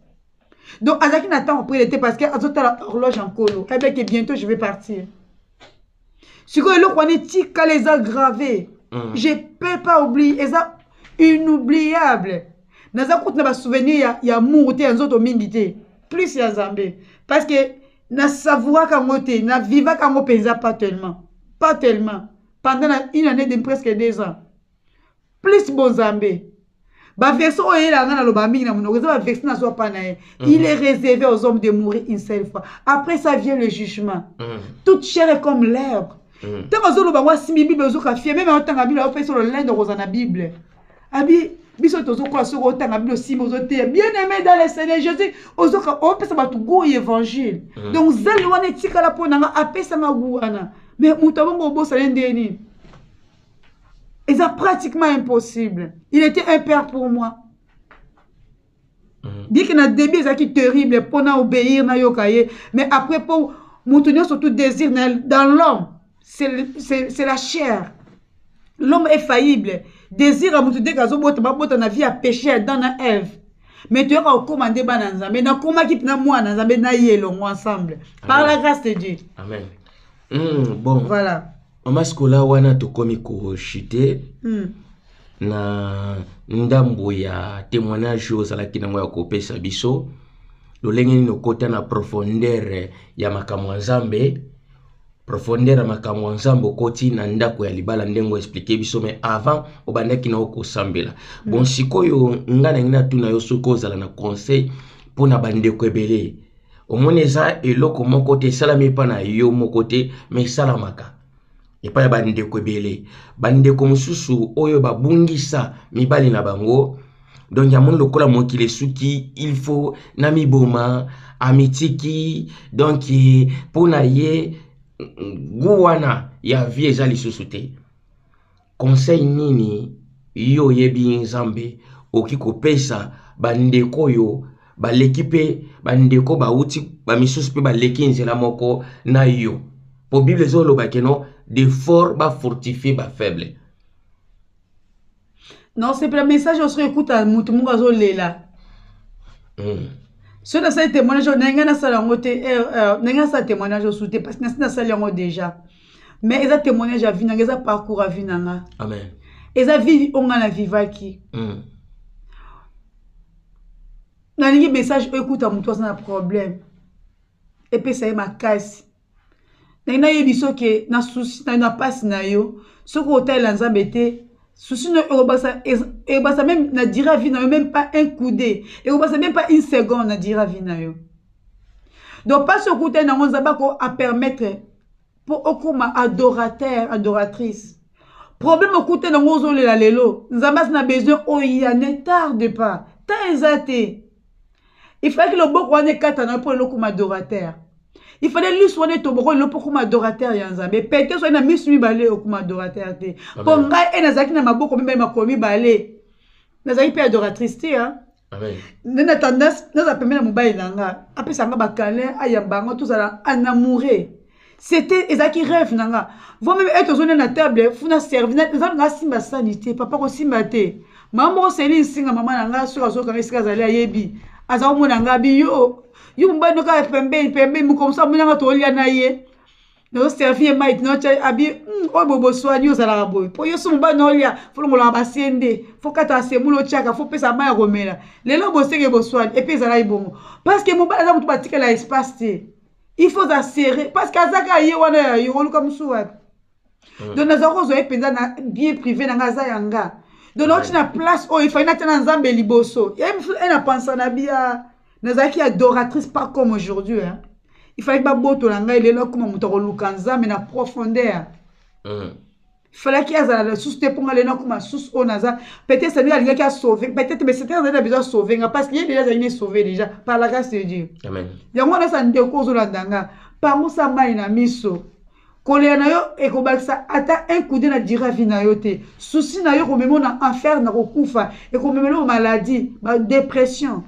donc azaki na temps après l'été parce que azota la horloge en colo et bien que bientôt je vais partir siko eloko wana tika les aggravés je peux pas oublier eza inoubliable naza kutu na ba souvenir ya amour te ya nzoto mingi te plus ya Nzambe parce que na savoura kango te na viva kango penza pas tellement pendant une année de presque 2 ans plus bonzambe. Ba verset oyo la ngana loba mingi na monoko za ba verset na so pa na ye. Il est réservé aux hommes de mourir une seule fois. Après ça vient le jugement. Toute chair est comme l'herbe. Tant que loba moi si Bible ozo ka fie même en tant que Bible on fait sur le lin de rose na Bible. Abi biso tozo kwa so autant ka Bible aussi mozo te bien aimé dans le Seigneur Jésus ozo ka on peut ça ba tout go évangile. Donc zali wana tika la pona nga apesa nga guana. Mais mutabongo bosa ndeni. Et c'est pratiquement impossible. Il était un père pour moi. Dit qu'il y a un début qui est terrible pour obéir, mais après pour maintenir surtout désir dans l'homme, c'est la chair. L'homme est faillible. Désir à maintenir la vie à pécher dans la Ève. Mais tu as recommandé mais na comment qui na moi na zambe na yelo ensemble par la grâce de Dieu. Amen. Bon. Voilà. Amaskola wana tokomi koshite na ndambo ya témoignage ozalaki nango ya kopesa biso lolenge nini okota na profondeur ya makambo ya Nzambe profondeur ya makambo ya Nzambe okoti na ndako ya libala ndengo expliquer biso mais avant obandaki na okosambela bon sikoyo ngana ngina tuna yo soko ozala na conseil pona bandeko ebele omoni eza eloko moko te salami pa na yo moko te mais salamaka epa ya bandeko ebele bandeko mosusu oyo babungisa mibali na bango donc ya mon lokola mokile suki il faut na miboma amitiki donc pona ye guwana ya vie eza lisusu te conseil nini yo yebi Nzambe oki kopesa bandeko oyo baleki pe bandeko bauti bamisusu pe baleki nzela moko na yo po Bible ezoloba keno de fort ba fortifié ba faible. Non, c'est le message on se écoute à Moutumunga Zolela. Ce dans ce témoignage, n'enga sala ngote n'enga sa témoignage souté parce que na sala ngo déjà. Mais eza témoignage à vie n'enga eza parcours à vie n'enga. Amen. Eza vie on a la vivaki. N'enga message écoute à Moutou sans problème. Et puis ça est ma casse. Na yebiso ke na souci na passe na yo ce que hôtel Nzambe te souci no ebasa même na dira vie na yo même pas un coup d'œil et ebasa même pas une seconde na dira vie na yo donc pas ce côté na Nzambe ko a permettre pour okuma adorateur adoratrice problème au côté na ngozo lela lelo Nzambe na besoin oya ne tarde pas ta ezate il faut que le boko wane kata na pour le kuma adorateur. Il fallait lui soigner ton bon le pour adorateur yanzambe peut-être soit na misumi balé au comme adorateur te pour ngai et nazaki na maboko même makomi balé nazaki pe adoratrice te hein amen nena tendance naza pemela mobile nanga apesa nga bakale ayambanga tous ala enamourer c'était ezaki rêve nanga vous même être zone na table funa servir na simba sanité papa ko simba te maman seli singa maman nanga sur azoka esika zali ayebi aza mona nga bi yo mba no ka pembe mu comme ça munanga to lia na ye no servir mai no cha abi o bobo swani ozala boy po yo sumba no lia folongo la basende fo kata semulo chaka fo pesa mai romela lelo bosenge bo swani et puis zala ibongo parce que mo ba za mutu batika la espace te il faut serrer parce que azaka ye wana yo luka musuwa donc nazako zo epenza na bien privé na ngaza yanga donc on na place oh il faut na tena Nzambe liboso et na pensa na bia nazaki adoratrice pas comme aujourd'hui hein. Il fallait que boto la ngai lelo comme mutoko lukanza mais na profondeur. Il fallait qu'il y ait la source te ponga lena comme source onaza peut-être ça lui a sauvé peut-être mais c'était on a besoin sauver parce qu'il y a déjà sauvé déjà par la grâce de Dieu. Amen. Ya ngona sa ndeko zo landanga pango sa mai na miso. Kolea na yo ekobakisa ata un coup de na dira vie na yo te. Souci na yo ko memo na enfer na kokufa et ko memelo maladie, ba dépression.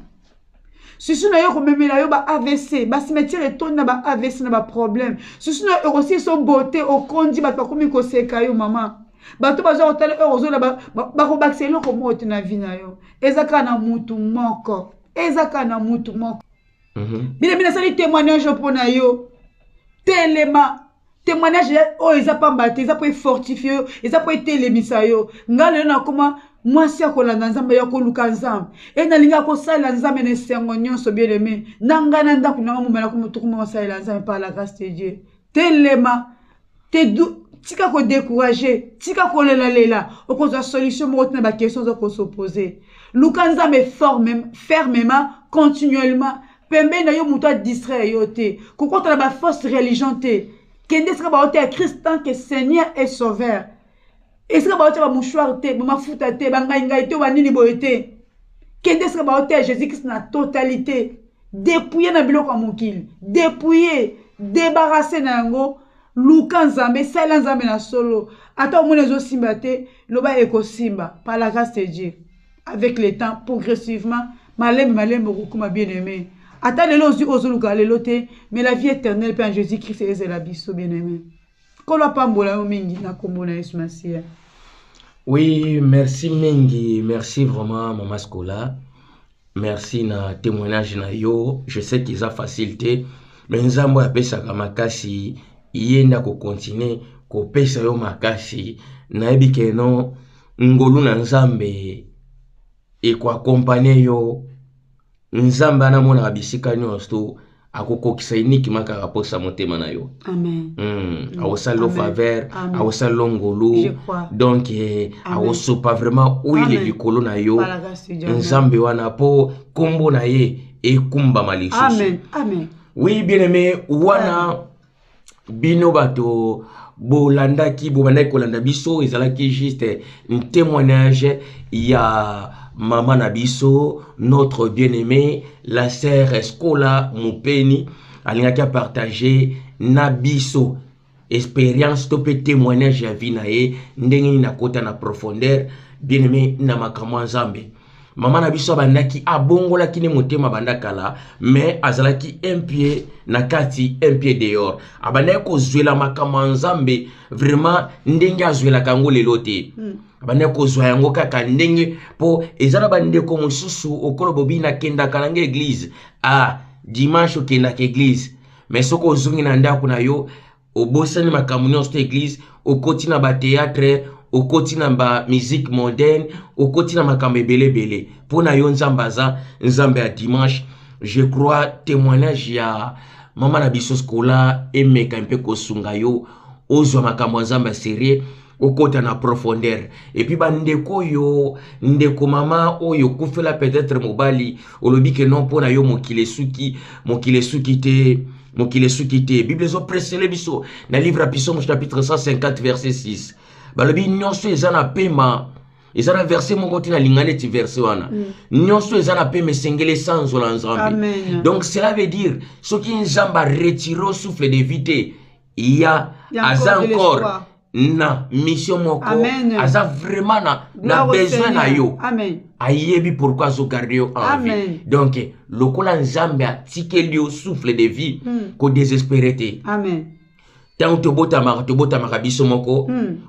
Si vous avez un AVC, ba cimetière et ton na AVC na ba problème. Si vous avez aussi son beauté au kondi ba komi ko seka yo maman. Ba to bazo hotel euro la ba ko baxelo ko mo na vie na yo. Ezaka na mutu moko. Ezaka na mutu moko. Bina sali témoignage pour na yo. Témoignage oh ils a pas battu, ils a pas fortifié, ils a pas été lemisa yo. Ngale na koma moi si akolanda Nzambe ya koluka Nzambe et na linga ko sala Nzambe ne sengo nyonso bien aimé nanga na ndako na mumela ko mutu ko sala Nzambe par la grâce de Dieu telema tika ko décourager, tika ko lela, au cause de solution mo na ba question ko s'opposer. Luka nzambe fermement, continuellement, pembe na yo muto distrait yo te. Ko contre ba fausse religion te. Kende sera ba ote Christ tant que Seigneur et Sauveur. Et sera ba ote ba mouchoir te, ba mafuta te, ba ngai te, ba nini boye te. Kende sera ba ote Jésus-Christ na totalité. Dépouiller na biloko mokili, dépouiller, débarrasser na yango. Luka nzambe, sala nzambe na solo. Ata omone zo simba te, loba eko simba, par la grâce de Dieu. Avec le temps, progressivement, malem beaucoup bien-aimé. Ata lelo ozo luka lelo te, mais la vie éternelle par Jésus-Christ est la biso bien-aimé. Kolo pambola yo mingi na kombo na Yesu Masia. Oui, merci mingi, merci vraiment Mama Skola. Merci na témoignage na yo. Je sais qu'ils ont facilité, mais nzambo apesaka makasi. Yenda ko continuer ko pesa yo makasi na ebike no ngolu na nzambe e ko accompagner yo nzambe ana mona bisika nyonso akokokisa iniki maka raposa motema na yo. Amen. Awosalo faveur, awosalo ngolu. Donc awoso pas vraiment oile likolo na yo. Nzambe wana po kombo na ye e kumba malisu. Amen. Amen. Oui, bien-aimé, wana bino bato bolandaki bobandaki kolanda biso ezalaki juste un témoignage ya mama na biso notre bien-aimé la sœur Skola Mupeni alingaki a partager na biso expérience to pe témoignage ya vie na ye ndenge na kota na profondeur bien-aimé na makamwa nzambe. Maman na biso bandaki abongola kine motema bandakala mais azalaki un pied na kati un pied dehors abandaki kozwela makama nzambe vraiment ndenge azwela kango lelo te abandaki kozwa yango kaka ndenge po ezala bandeko mosusu okolo bobina kendaka nange église dimanche okendaka église mais soko ozongi na ndako na yo obosani makambo nyonso te église okoti na ba théâtre okoti na ba musique moderne okoti na makambo ebele pona yo nzambaza nzambe ya dimanche. Je crois témoignage ya mama na biso Skola emeka mpe kosunga yo ozwa makambo nzambe sérieux okota na profondeur et puis bandeko yo ndeko mama oyo kufela peut-être mobali olobi ke non pona yo mokile suki te Bible zo presele biso na livre à Psaume chapitre 150 verset 6 balobi nyonso ezana pema ezana verset moko tina lingane ti verset wana nyonso ezana pema sengele sans nzambe. Donc cela veut dire ce qui nzamba retire souffle de vie il y a encore na mission moko aza vraiment na besoin na yo ayebi pourquoi zo garder yo en vie. Donc lokola nzambe atikeli yo souffle de vie ko désespéré te. Amen. Tant to botama biso moko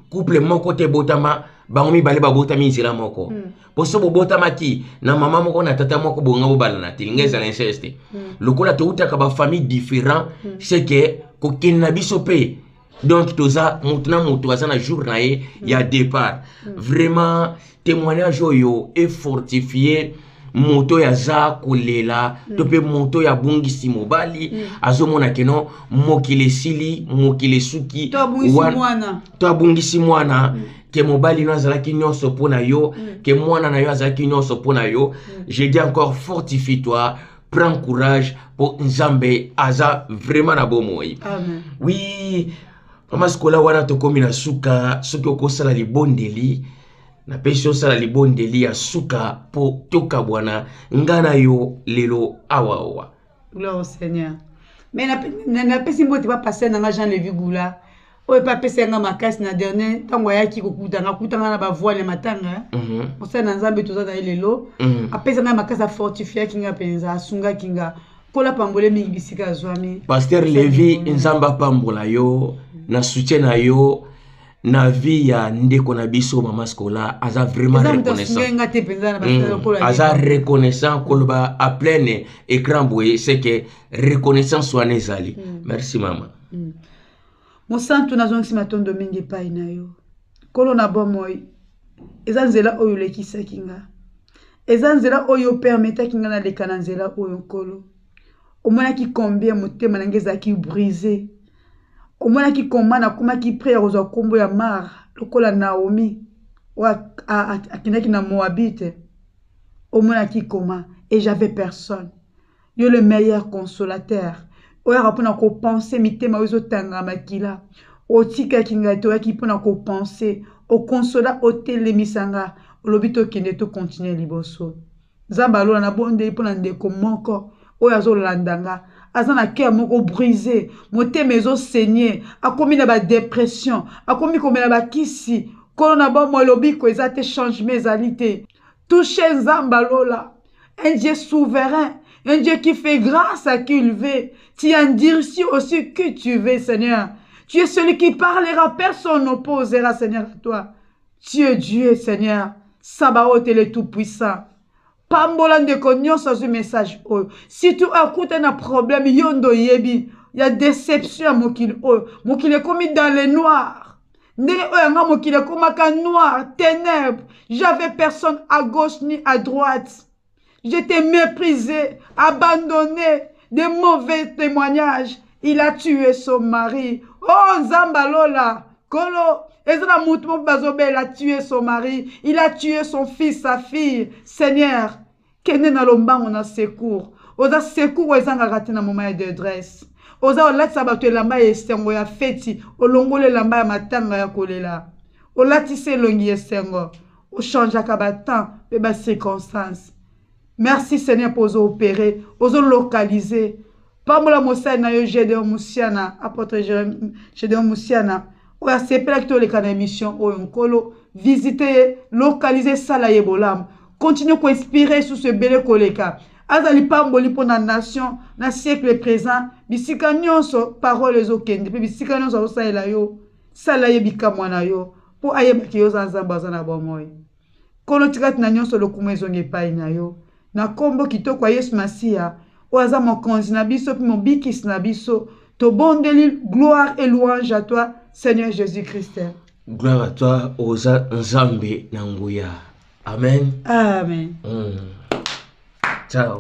couple moko te botama bango mibale babotami nzela moko poso botama ki na mama moko na tata moko bonga bobala na tilinga za inceste lokola to utaka ba famille différent c'est que ko kenna biso pe. Donc toza mutuna mutu azana jour na ye ya départ vraiment témoignage oyo est fortifié moto ya za kolela to pe moto ya bungisi mobali azomona keno mokile sili mokile suki to abungisi mwana ke mobali no azalaki nyonso pona yo ke mwana na yo azalaki nyonso pona yo. Je dis encore fortifie-toi, prends courage pour nzambe aza vraiment na bomoi. Amen. Oui, Mama Skola wana tokomi na suka soki okosala libondeli na pesho sala libondeli ya suka po toka bwana ngana yo lelo awa. Gloire au Seigneur. Mais na pesi mbote ba passer na Jean Levi Gula. Oye pa pesi nga makasi na dernier tango yaki kutanga na ba voile matanga. Osa na nzambe toza na lelo. Apesa nga makasi fortifier kinga penza asunga kinga. Kola pambole mingi bisika zwami. Pasteur Levi nzamba pambola yo na soutien na yo na vie ya ndeko na biso Mama Skola aza vraiment reconnaissant. Aza reconnaissant koloba a plein écran boye c'est que reconnaissance soit nezali. Merci mama. Mo santu nazongisi matondo mingi pai na yo. Kolo na bomoy eza nzela oyo lekisa kinga. Eza nzela oyo permeta kinga na leka na nzela oyo kolo. Omona ki combien motema na ngeza ki brisé. Au moins qui commande comment qui prie aux combo ya mar lokola Naomi ou à qui na Moabite. Au moins qui comment et j'avais personne. Yo le meilleur consolateur. Oya rapona ko penser mitema ozo tanga makila. O tika kinga to ki pona ko penser o consola o telemisanga lobito kende to continuer liboso. Zamba lo na bonde pona ndeko moko oya zo landanga azana cœur moko brisé motema ezo saigner akomi na ba dépression akomi komela ba kisi kono na ba mo lobiko ezate changement ezalité toucher Nzamba lola un Dieu souverain. Un Dieu qui fait grâce à qui il veut. Tu endurcis aussi que tu veux, Seigneur. Tu es celui qui parlera, personne n'opposera, Seigneur, à toi. Tu es Dieu, Seigneur. Sabaoth est le Tout-Puissant. Pambola de konyo sans un message. Si tu écoutes un problème, yondo yebi, il y a déception, mokil est commis dans le noir. Mokil est commis noir, ténèbres. J'avais personne à gauche ni à droite. J'étais méprisé, abandonné, de mauvais témoignages. Il a tué son mari. Oh, Nzamba Lola, Kolo, il a tué son mari. Il a tué son fils, sa fille. Seigneur, Kene na lomba on a secours. Oza secours ezanga raté na moment de détresse. Oza olati sabato lamba esengo ya feti. Olongole lamba ya matanga ya kolela. Olati se longi esengo. O change kabatan, beba circonstances. Merci Seigneur pour opérer, pour localiser. Pamola Moussa na yo Gédéon Moussiana, apôtre Gédéon Moussiana. Oya sepela kito leka na émission oyonkolo, visiter, localiser sala yebolam. Continuez à inspirer sur ce bel koleka. Azali pamboli pour la nation, na siècle présent, bisika nyonso parole ezokende, pe bisika nyonso osala yo, sala yebika mwana yo, pour ayeba ki yo Nzamba za na bomoy. Kono tikati na nyonso lokumu ezonge pai na yo. Na kombo kitoko ya Yesu Masia, oaza mokonzi na biso puis mobikisi na biso, to bondeli gloire et louange à toi Seigneur Jésus-Christ. Gloire à toi oza Nzambe na nguya. Amen. Amen. Ciao.